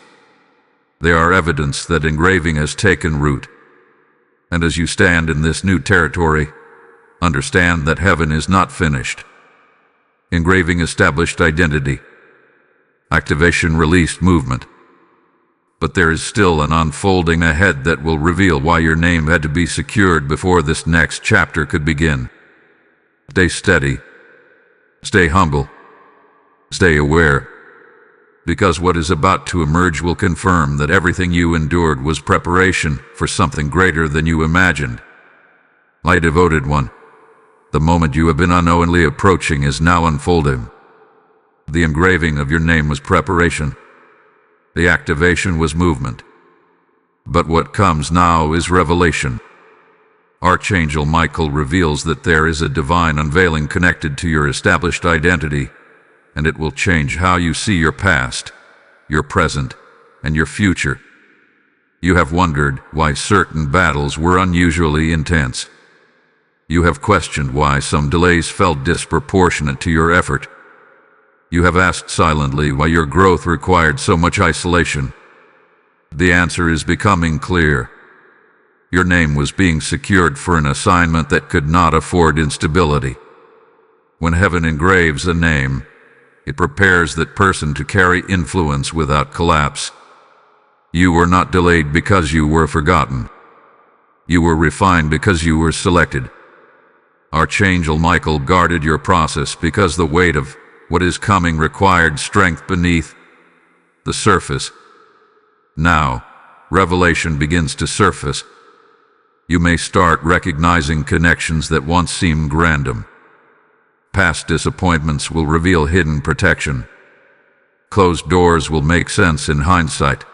They are evidence that engraving has taken root. And as you stand in this new territory, understand that heaven is not finished. Engraving established identity. Activation released movement. But there is still an unfolding ahead that will reveal why your name had to be secured before this next chapter could begin. Stay steady. Stay humble. Stay aware. Because what is about to emerge will confirm that everything you endured was preparation for something greater than you imagined. My devoted one, the moment you have been unknowingly approaching is now unfolding. The engraving of your name was preparation. The activation was movement. But what comes now is revelation. Archangel Michael reveals that there is a divine unveiling connected to your established identity, and it will change how you see your past, your present, and your future. You have wondered why certain battles were unusually intense. You have questioned why some delays felt disproportionate to your effort. You have asked silently why your growth required so much isolation. The answer is becoming clear. Your name was being secured for an assignment that could not afford instability. When heaven engraves a name, it prepares that person to carry influence without collapse. You were not delayed because you were forgotten. You were refined because you were selected. Archangel Michael guarded your process because the weight of what is coming required strength beneath the surface. Now, revelation begins to surface. You may start recognizing connections that once seemed random. Past disappointments will reveal hidden protection. Closed doors will make sense in hindsight.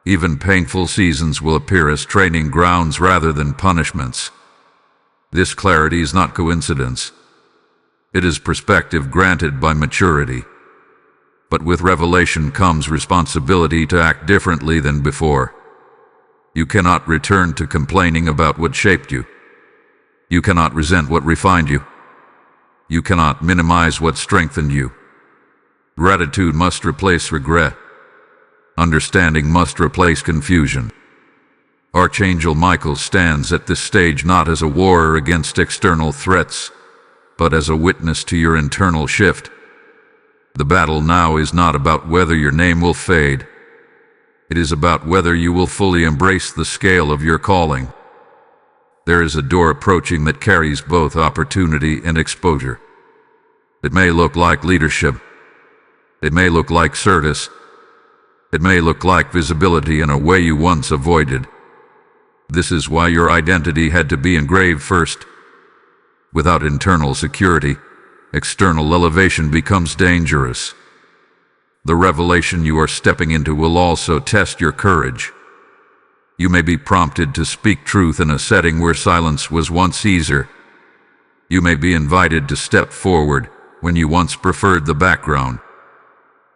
Even painful seasons will appear as training grounds rather than punishments. This clarity is not coincidence. It is perspective granted by maturity. But with revelation comes responsibility to act differently than before. You cannot return to complaining about what shaped you. You cannot resent what refined you. You cannot minimize what strengthened you. Gratitude must replace regret. Understanding must replace confusion. Archangel Michael stands at this stage not as a warrior against external threats, but as a witness to your internal shift. The battle now is not about whether your name will fade. It is about whether you will fully embrace the scale of your calling. There is a door approaching that carries both opportunity and exposure. It may look like leadership. It may look like service. It may look like visibility in a way you once avoided. This is why your identity had to be engraved first. Without internal security, external elevation becomes dangerous. The revelation you are stepping into will also test your courage. You may be prompted to speak truth in a setting where silence was once easier. You may be invited to step forward when you once preferred the background.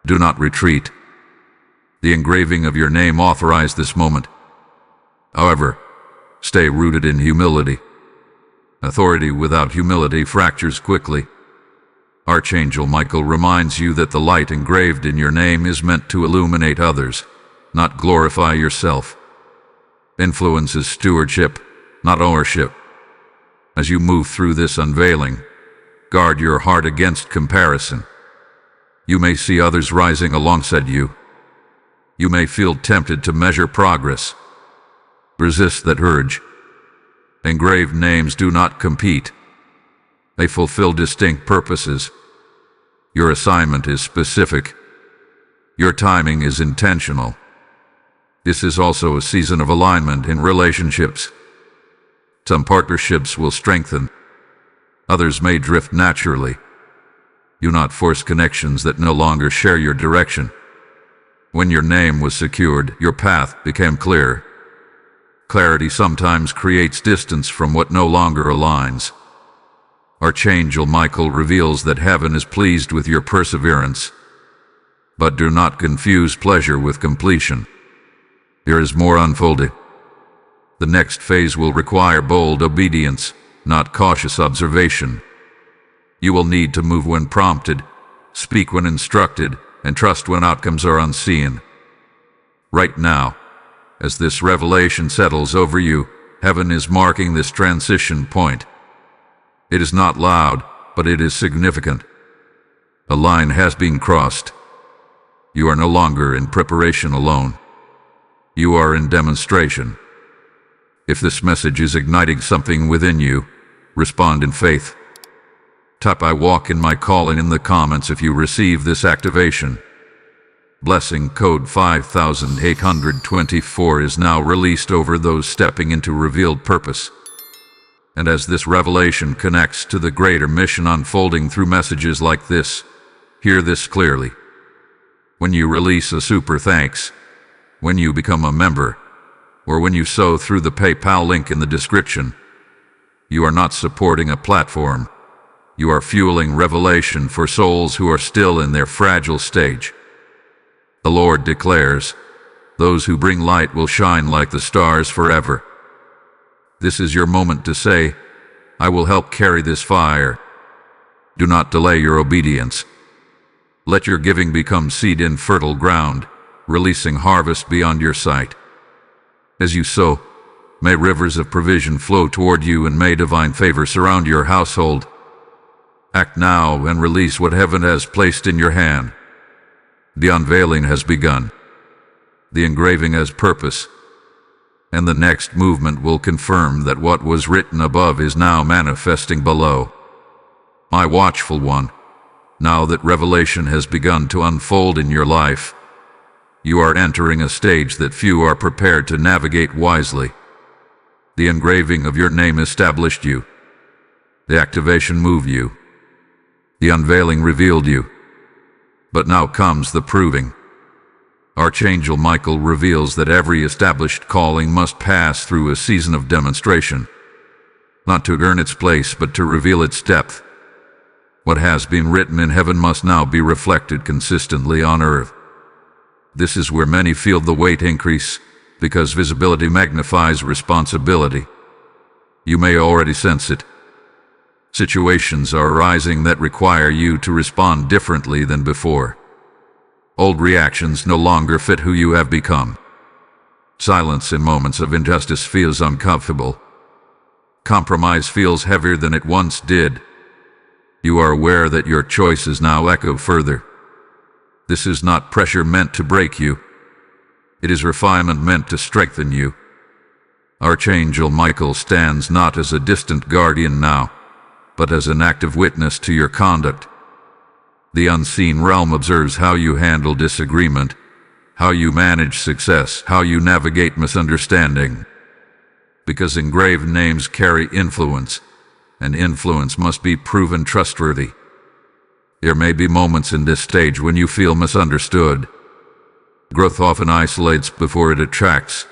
Do not retreat. The engraving of your name authorized this moment. However, stay rooted in humility. Authority without humility fractures quickly. Archangel Michael reminds you that the light engraved in your name is meant to illuminate others, not glorify yourself. Influence is stewardship, not ownership. As you move through this unveiling, guard your heart against comparison. You may see others rising alongside you. You may feel tempted to measure progress. Resist that urge. Engraved names do not compete. They fulfill distinct purposes. Your assignment is specific. Your timing is intentional. This is also a season of alignment in relationships. Some partnerships will strengthen. Others may drift naturally. Do not force connections that no longer share your direction. When your name was secured, your path became clear. Clarity sometimes creates distance from what no longer aligns. Archangel Michael reveals that heaven is pleased with your perseverance. But do not confuse pleasure with completion. There is more unfolding. The next phase will require bold obedience, not cautious observation. You will need to move when prompted, speak when instructed, and trust when outcomes are unseen. Right now, as this revelation settles over you, heaven is marking this transition point. It is not loud, but it is significant. A line has been crossed. You are no longer in preparation alone. You are in demonstration. If this message is igniting something within you, respond in faith. Type "I walk in my calling" in the comments if you receive this activation. Blessing code 5824 is now released over those stepping into revealed purpose. And as this revelation connects to the greater mission unfolding through messages like this, hear this clearly. When you release a super thanks, when you become a member, or when you sow through the PayPal link in the description, you are not supporting a platform. You are fueling revelation for souls who are still in their fragile stage. The Lord declares, "Those who bring light will shine like the stars forever." This is your moment to say, "I will help carry this fire." Do not delay your obedience. Let your giving become seed in fertile ground, releasing harvest beyond your sight. As you sow, may rivers of provision flow toward you, and may divine favor surround your household. Act now and release what heaven has placed in your hand. The unveiling has begun. The engraving has purpose. And the next movement will confirm that what was written above is now manifesting below. My watchful one, now that revelation has begun to unfold in your life, you are entering a stage that few are prepared to navigate wisely. The engraving of your name established you. The activation moved you. The unveiling revealed you. But now comes the proving. Archangel Michael reveals that every established calling must pass through a season of demonstration, not to earn its place, but to reveal its depth. What has been written in heaven must now be reflected consistently on earth. This is where many feel the weight increase, because visibility magnifies responsibility. You may already sense it. Situations are arising that require you to respond differently than before. Old reactions no longer fit who you have become. Silence in moments of injustice feels uncomfortable. Compromise feels heavier than it once did. You are aware that your choices now echo further. This is not pressure meant to break you. It is refinement meant to strengthen you. Archangel Michael stands not as a distant guardian now, but as an active witness to your conduct. The unseen realm observes how you handle disagreement, how you manage success, how you navigate misunderstanding. Because engraved names carry influence, and influence must be proven trustworthy. There may be moments in this stage when you feel misunderstood. Growth often isolates before it attracts.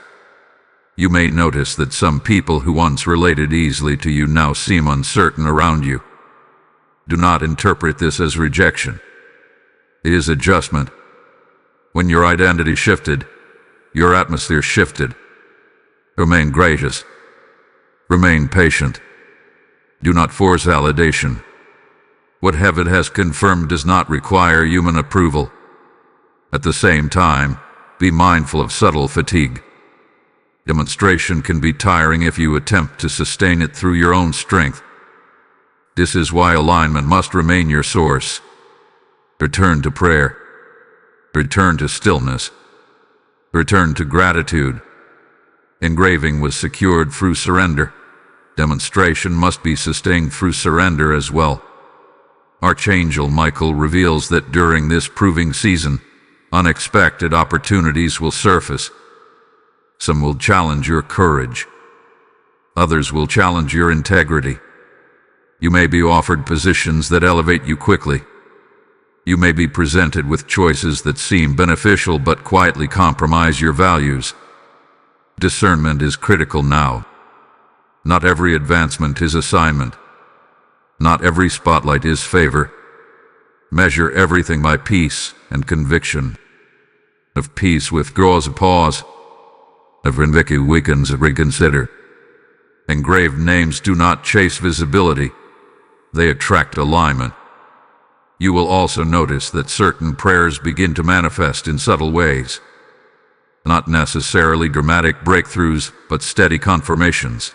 You may notice that some people who once related easily to you now seem uncertain around you. Do not interpret this as rejection. It is adjustment. When your identity shifted, your atmosphere shifted. Remain gracious. Remain patient. Do not force validation. What heaven has confirmed does not require human approval. At the same time, be mindful of subtle fatigue. Demonstration can be tiring if you attempt to sustain it through your own strength. This is why alignment must remain your source. Return to prayer. Return to stillness. Return to gratitude. Engraving was secured through surrender. Demonstration must be sustained through surrender as well. Archangel Michael reveals that during this proving season, unexpected opportunities will surface. Some will challenge your courage. Others will challenge your integrity. You may be offered positions that elevate you quickly. You may be presented with choices that seem beneficial but quietly compromise your values. Discernment is critical now. Not every advancement is assignment. Not every spotlight is favor. Measure everything by peace and conviction. Of peace withdraws a pause. Of conviction weakens a reconsider. Engraved names do not chase visibility. They attract alignment. You will also notice that certain prayers begin to manifest in subtle ways. Not necessarily dramatic breakthroughs, but steady confirmations.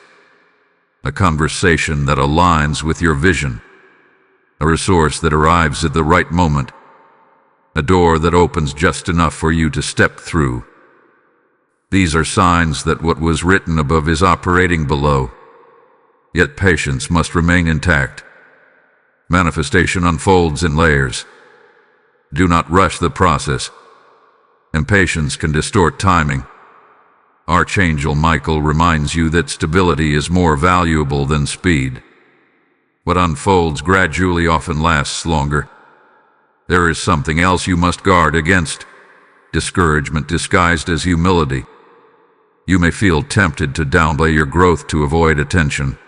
A conversation that aligns with your vision. a resource that arrives at the right moment, a door that opens just enough for you to step through. These are signs that what was written above is operating below. Yet patience must remain intact. Manifestation unfolds in layers. Do not rush the process. Impatience can distort timing. Archangel Michael reminds you that stability is more valuable than speed. What unfolds gradually often lasts longer. There is something else you must guard against: discouragement disguised as humility. You may feel tempted to downplay your growth to avoid attention.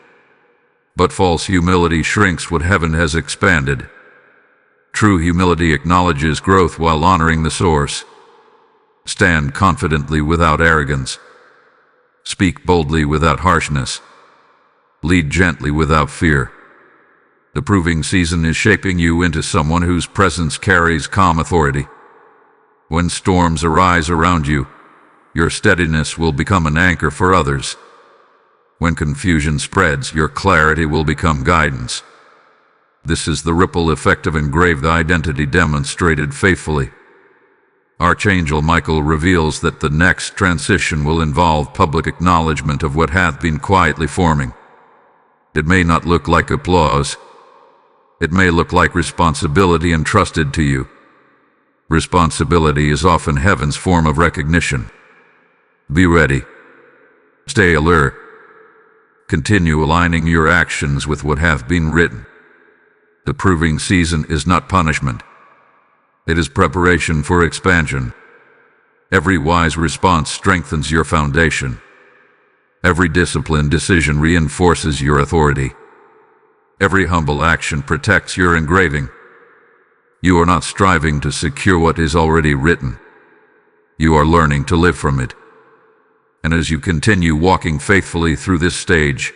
But false humility shrinks what heaven has expanded. True humility acknowledges growth while honoring the source. Stand confidently without arrogance. Speak boldly without harshness. Lead gently without fear. The proving season is shaping you into someone whose presence carries calm authority. When storms arise around you, your steadiness will become an anchor for others. When confusion spreads, your clarity will become guidance. This is the ripple effect of engraved identity demonstrated faithfully. Archangel Michael reveals that the next transition will involve public acknowledgement of what hath been quietly forming. It may not look like applause. It may look like responsibility entrusted to you. Responsibility is often heaven's form of recognition. Be ready. Stay alert. Continue aligning your actions with what hath been written. The proving season is not punishment. It is preparation for expansion. Every wise response strengthens your foundation. Every disciplined decision reinforces your authority. Every humble action protects your engraving. You are not striving to secure what is already written. You are learning to live from it. And as you continue walking faithfully through this stage,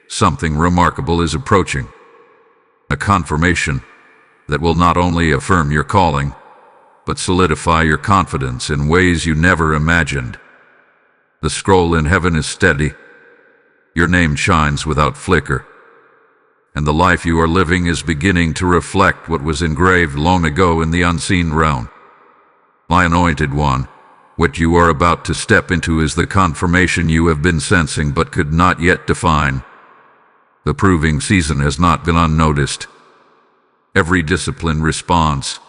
something remarkable is approaching. A confirmation that will not only affirm your calling, but solidify your confidence in ways you never imagined. The scroll in heaven is steady. Your name shines without flicker. And the life you are living is beginning to reflect what was engraved long ago in the unseen realm. My anointed one, what you are about to step into is the confirmation you have been sensing but could not yet define. The proving season has not been unnoticed. Every disciplined response,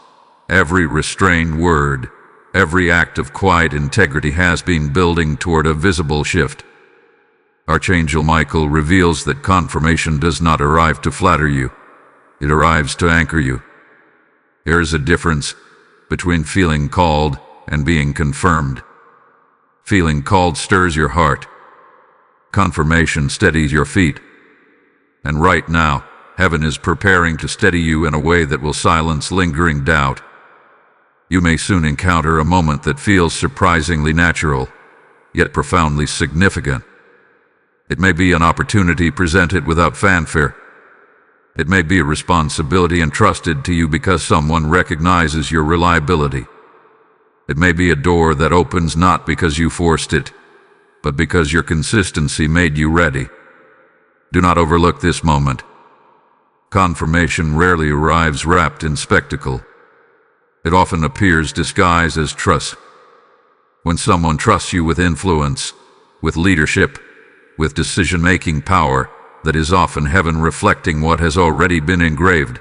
every restrained word, every act of quiet integrity has been building toward a visible shift. Archangel Michael reveals that confirmation does not arrive to flatter you. It arrives to anchor you. There is a difference between feeling called and being confirmed. Feeling called stirs your heart. Confirmation steadies your feet. And right now, heaven is preparing to steady you in a way that will silence lingering doubt. You may soon encounter a moment that feels surprisingly natural, yet profoundly significant. It may be an opportunity presented without fanfare. It may be a responsibility entrusted to you because someone recognizes your reliability. It may be a door that opens not because you forced it, but because your consistency made you ready. Do not overlook this moment. Confirmation rarely arrives wrapped in spectacle. It often appears disguised as trust. When someone trusts you with influence, with leadership, with decision-making power, that is often heaven reflecting what has already been engraved.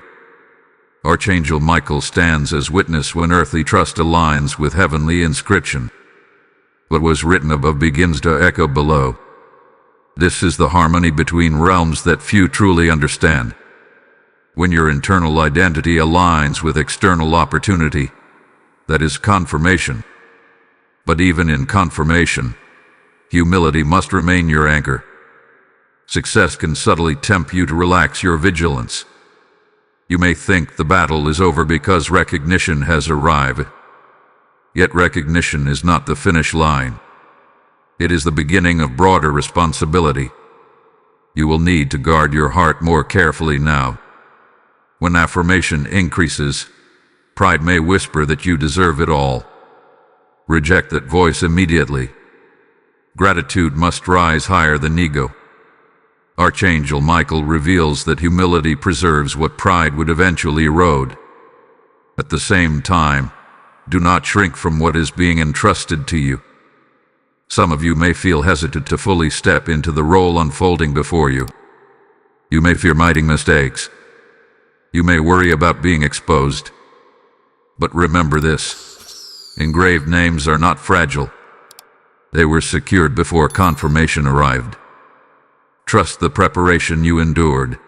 Archangel Michael stands as witness when earthly trust aligns with heavenly inscription. What was written above begins to echo below. This is the harmony between realms that few truly understand. When your internal identity aligns with external opportunity, that is confirmation. But even in confirmation, humility must remain your anchor. Success can subtly tempt you to relax your vigilance. You may think the battle is over because recognition has arrived. Yet recognition is not the finish line. It is the beginning of broader responsibility. You will need to guard your heart more carefully now. When affirmation increases, pride may whisper that you deserve it all. Reject that voice immediately. Gratitude must rise higher than ego. Archangel Michael reveals that humility preserves what pride would eventually erode. At the same time, do not shrink from what is being entrusted to you. Some of you may feel hesitant to fully step into the role unfolding before you. You may fear making mistakes. You may worry about being exposed. But remember this: engraved names are not fragile. They were secured before confirmation arrived. Trust the preparation you endured.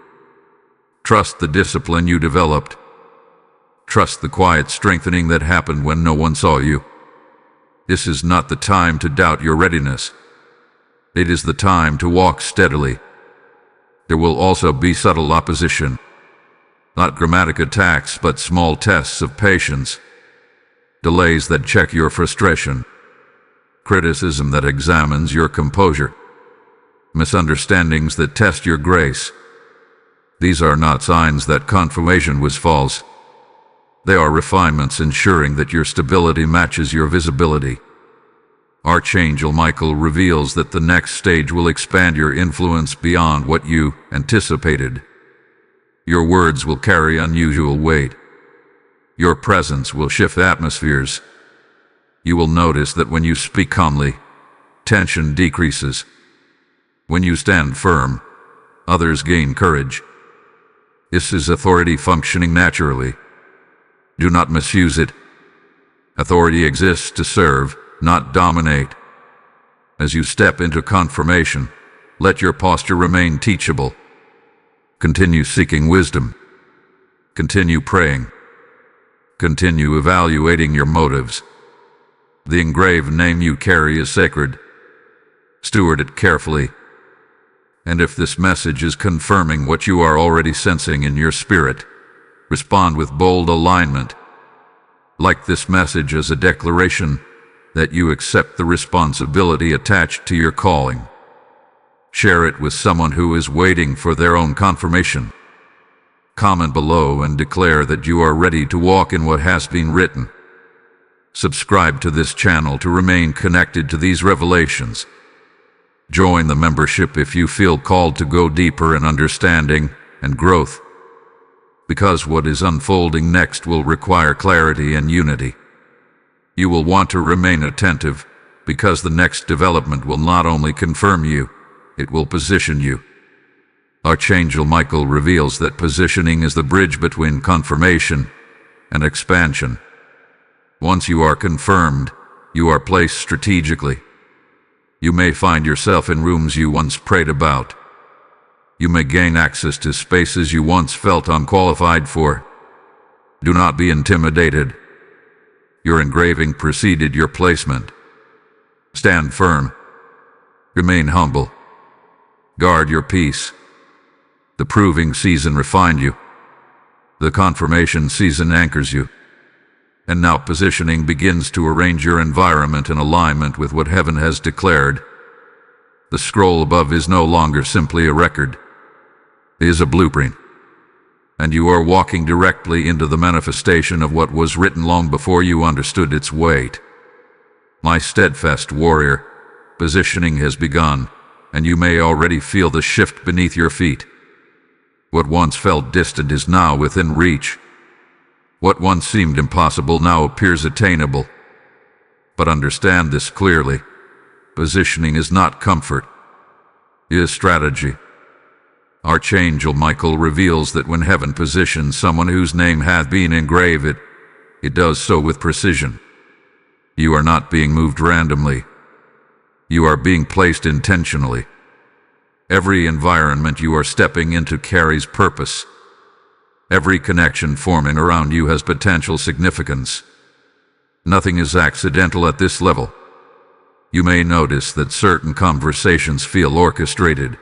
Trust the discipline you developed. Trust the quiet strengthening that happened when no one saw you. This is not the time to doubt your readiness. It is the time to walk steadily. There will also be subtle opposition. Not dramatic attacks, but small tests of patience. Delays that check your frustration. Criticism that examines your composure. Misunderstandings that test your grace. These are not signs that confirmation was false. They are refinements ensuring that your stability matches your visibility. Archangel Michael reveals that the next stage will expand your influence beyond what you anticipated. Your words will carry unusual weight. Your presence will shift atmospheres. You will notice that when you speak calmly, tension decreases. When you stand firm, others gain courage. This is authority functioning naturally. Do not misuse it. Authority exists to serve, not dominate. As you step into confirmation, let your posture remain teachable. Continue seeking wisdom. Continue praying. Continue evaluating your motives. The engraved name you carry is sacred. Steward it carefully. And if this message is confirming what you are already sensing in your spirit, respond with bold alignment. Like this message as a declaration that you accept the responsibility attached to your calling. Share it with someone who is waiting for their own confirmation. Comment below and declare that you are ready to walk in what has been written. Subscribe to this channel to remain connected to these revelations. Join the membership if you feel called to go deeper in understanding and growth. Because what is unfolding next will require clarity and unity. You will want to remain attentive, because the next development will not only confirm you, it will position you. Archangel Michael reveals that positioning is the bridge between confirmation and expansion. Once you are confirmed, you are placed strategically. You may find yourself in rooms you once prayed about. You may gain access to spaces you once felt unqualified for. Do not be intimidated. Your engraving preceded your placement. Stand firm. Remain humble. Guard your peace. The proving season refined you. The confirmation season anchors you. And now positioning begins to arrange your environment in alignment with what heaven has declared. The scroll above is no longer simply a record. It is a blueprint. And you are walking directly into the manifestation of what was written long before you understood its weight. My steadfast warrior, positioning has begun, and you may already feel the shift beneath your feet. What once felt distant is now within reach. What once seemed impossible now appears attainable. But understand this clearly. Positioning is not comfort. It is strategy. Archangel Michael reveals that when heaven positions someone whose name hath been engraved, it does so with precision. You are not being moved randomly. You are being placed intentionally. Every environment you are stepping into carries purpose. Every connection forming around you has potential significance. Nothing is accidental at this level. You may notice that certain conversations feel orchestrated.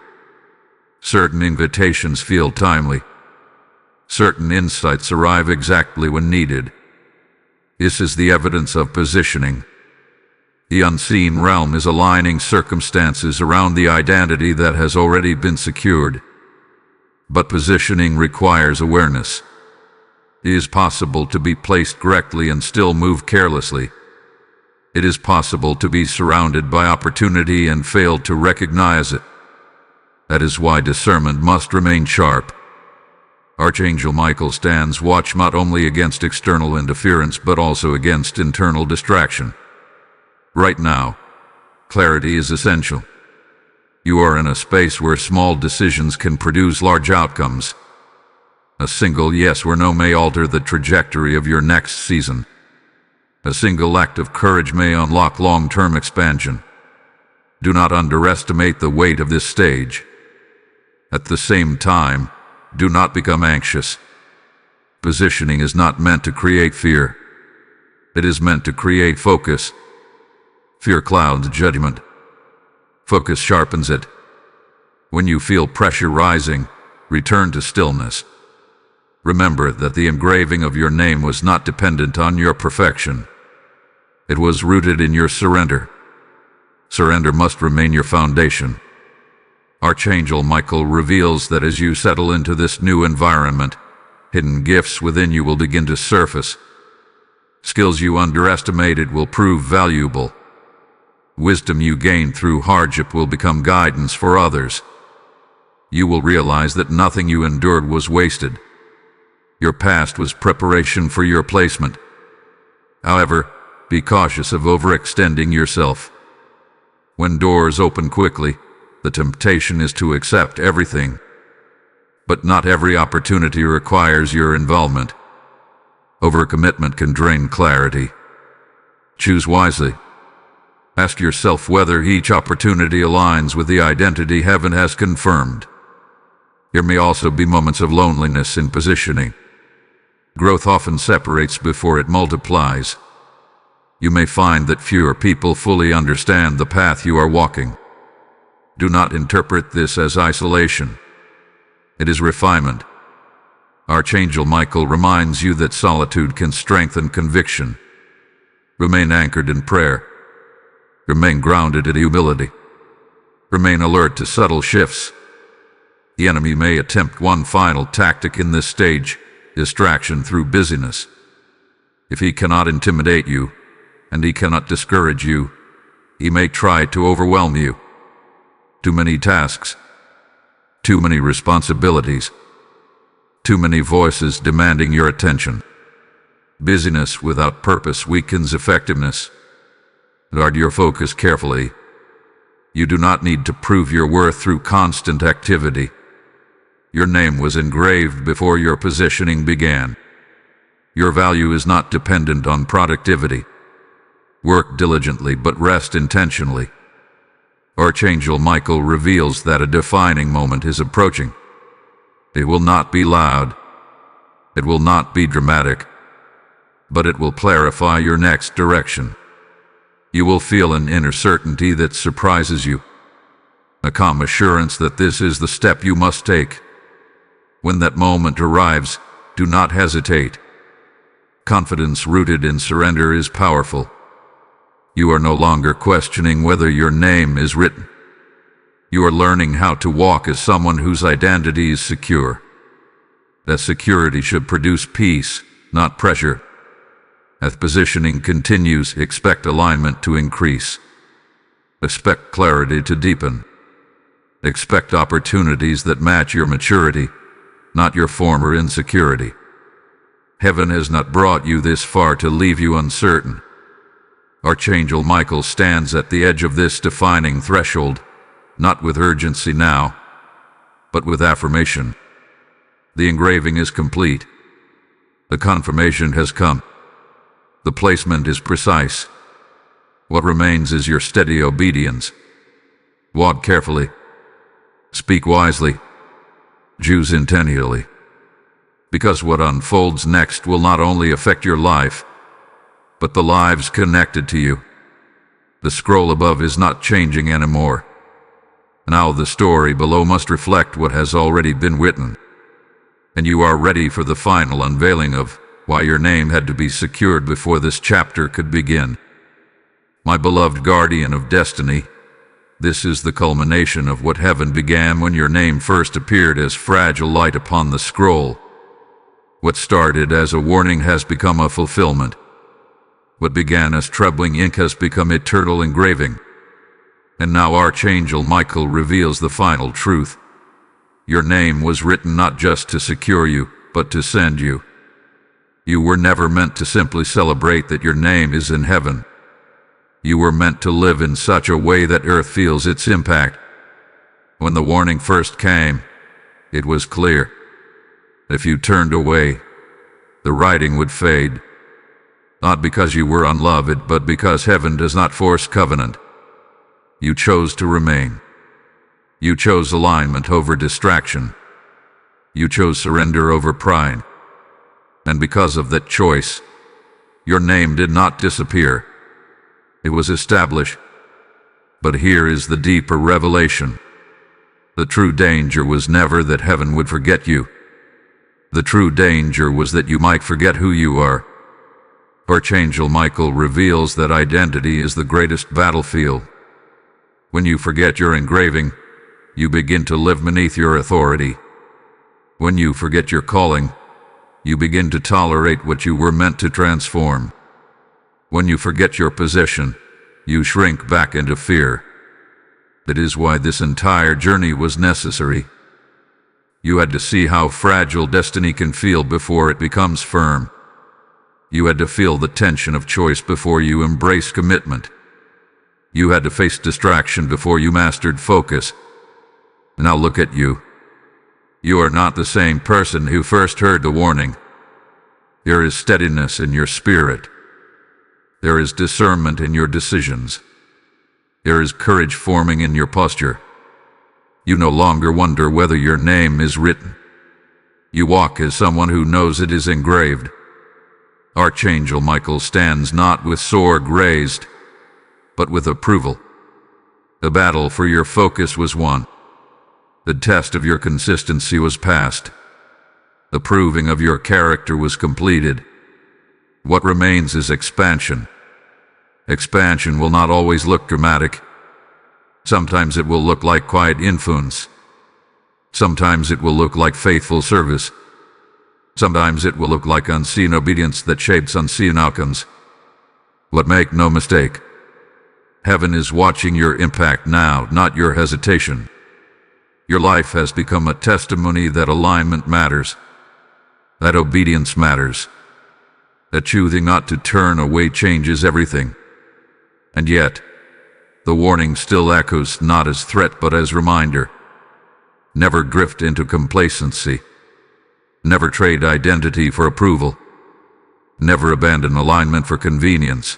Certain invitations feel timely. Certain insights arrive exactly when needed. This is the evidence of positioning. The unseen realm is aligning circumstances around the identity that has already been secured. But positioning requires awareness. It is possible to be placed correctly and still move carelessly. It is possible to be surrounded by opportunity and fail to recognize it. That is why discernment must remain sharp. Archangel Michael stands watch not only against external interference but also against internal distraction. Right now, clarity is essential. You are in a space where small decisions can produce large outcomes. A single yes or no may alter the trajectory of your next season. A single act of courage may unlock long-term expansion. Do not underestimate the weight of this stage. At the same time, do not become anxious. Positioning is not meant to create fear. It is meant to create focus. Fear clouds judgment. Focus sharpens it. When you feel pressure rising, return to stillness. Remember that the engraving of your name was not dependent on your perfection. It was rooted in your surrender. Surrender must remain your foundation. Archangel Michael reveals that as you settle into this new environment, hidden gifts within you will begin to surface. Skills you underestimated will prove valuable. Wisdom you gained through hardship will become guidance for others. You will realize that nothing you endured was wasted. Your past was preparation for your placement. However, be cautious of overextending yourself. When doors open quickly, the temptation is to accept everything. But not every opportunity requires your involvement. Overcommitment can drain clarity. Choose wisely. Ask yourself whether each opportunity aligns with the identity heaven has confirmed. There may also be moments of loneliness in positioning. Growth often separates before it multiplies. You may find that fewer people fully understand the path you are walking. Do not interpret this as isolation. It is refinement. Archangel Michael reminds you that solitude can strengthen conviction. Remain anchored in prayer. Remain grounded in humility. Remain alert to subtle shifts. The enemy may attempt one final tactic in this stage, distraction through busyness. If he cannot intimidate you, and he cannot discourage you, he may try to overwhelm you. Too many tasks, too many responsibilities, too many voices demanding your attention. Busyness without purpose weakens effectiveness. Guard your focus carefully. You do not need to prove your worth through constant activity. Your name was engraved before your positioning began. Your value is not dependent on productivity. Work diligently but rest intentionally. Archangel Michael reveals that a defining moment is approaching. It will not be loud. It will not be dramatic. But it will clarify your next direction. You will feel an inner certainty that surprises you. A calm assurance that this is the step you must take. When that moment arrives, do not hesitate. Confidence rooted in surrender is powerful. You are no longer questioning whether your name is written. You are learning how to walk as someone whose identity is secure. That security should produce peace, not pressure. As positioning continues, expect alignment to increase. Expect clarity to deepen. Expect opportunities that match your maturity, not your former insecurity. Heaven has not brought you this far to leave you uncertain. Archangel Michael stands at the edge of this defining threshold, not with urgency now, but with affirmation. The engraving is complete. The confirmation has come. The placement is precise. What remains is your steady obedience. Walk carefully. Speak wisely. Choose intentionally. Because what unfolds next will not only affect your life, but the lives connected to you. The scroll above is not changing anymore. Now the story below must reflect what has already been written. And you are ready for the final unveiling of why your name had to be secured before this chapter could begin. My beloved guardian of destiny, this is the culmination of what heaven began when your name first appeared as fragile light upon the scroll. What started as a warning has become a fulfillment. What began as troubling ink has become eternal engraving. And now Archangel Michael reveals the final truth. Your name was written not just to secure you, but to send you. You were never meant to simply celebrate that your name is in heaven. You were meant to live in such a way that earth feels its impact. When the warning first came, it was clear. If you turned away, the writing would fade. Not because you were unloved, but because heaven does not force covenant. You chose to remain. You chose alignment over distraction. You chose surrender over pride. And because of that choice, your name did not disappear. It was established. But here is the deeper revelation. The true danger was never that heaven would forget you. The true danger was that you might forget who you are. Archangel Michael reveals that identity is the greatest battlefield. When you forget your engraving, you begin to live beneath your authority. When you forget your calling, you begin to tolerate what you were meant to transform. When you forget your position, you shrink back into fear. That is why this entire journey was necessary. You had to see how fragile destiny can feel before it becomes firm. You had to feel the tension of choice before you embrace commitment. You had to face distraction before you mastered focus. Now look at you. You are not the same person who first heard the warning. There is steadiness in your spirit. There is discernment in your decisions. There is courage forming in your posture. You no longer wonder whether your name is written. You walk as someone who knows it is engraved. Archangel Michael stands not with sword raised, but with approval. The battle for your focus was won. The test of your consistency was passed. The proving of your character was completed. What remains is expansion. Expansion will not always look dramatic. Sometimes it will look like quiet influence. Sometimes it will look like faithful service. Sometimes it will look like unseen obedience that shapes unseen outcomes. But make no mistake, heaven is watching your impact now, not your hesitation. Your life has become a testimony that alignment matters, that obedience matters, that choosing not to turn away changes everything. And yet, the warning still echoes not as threat but as reminder. Never drift into complacency. Never trade identity for approval. Never abandon alignment for convenience.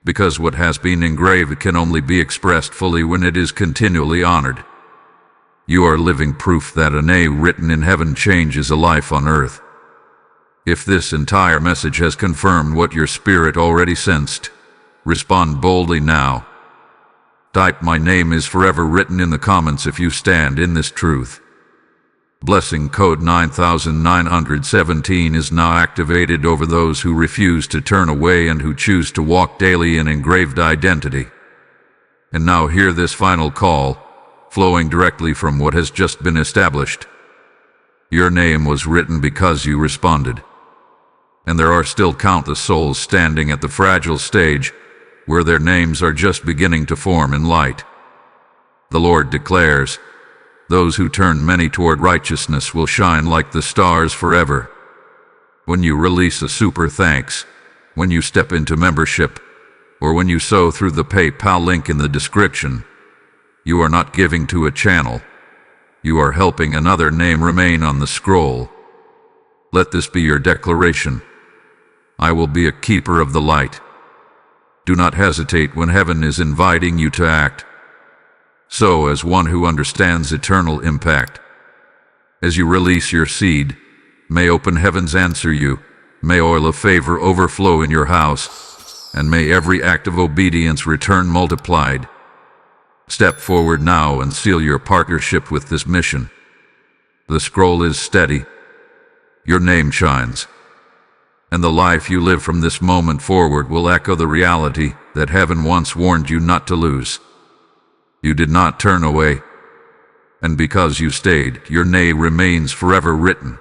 Because what has been engraved can only be expressed fully when it is continually honored. You are living proof that a name written in heaven changes a life on earth. If this entire message has confirmed what your spirit already sensed, respond boldly now. Type "My name is forever written" in the comments if you stand in this truth. Blessing code 9917 is now activated over those who refuse to turn away and who choose to walk daily in engraved identity. And now hear this final call, flowing directly from what has just been established. Your name was written because you responded. And there are still countless souls standing at the fragile stage where their names are just beginning to form in light. The Lord declares, "Those who turn many toward righteousness will shine like the stars forever." When you release a super thanks, when you step into membership, or when you sow through the PayPal link in the description, you are not giving to a channel. You are helping another name remain on the scroll. Let this be your declaration. I will be a keeper of the light. Do not hesitate when heaven is inviting you to act. So, as one who understands eternal impact, as you release your seed, may open heavens answer you, may oil of favor overflow in your house, and may every act of obedience return multiplied. Step forward now and seal your partnership with this mission. The scroll is steady. Your name shines. And the life you live from this moment forward will echo the reality that heaven once warned you not to lose. You did not turn away. And because you stayed, your name remains forever written.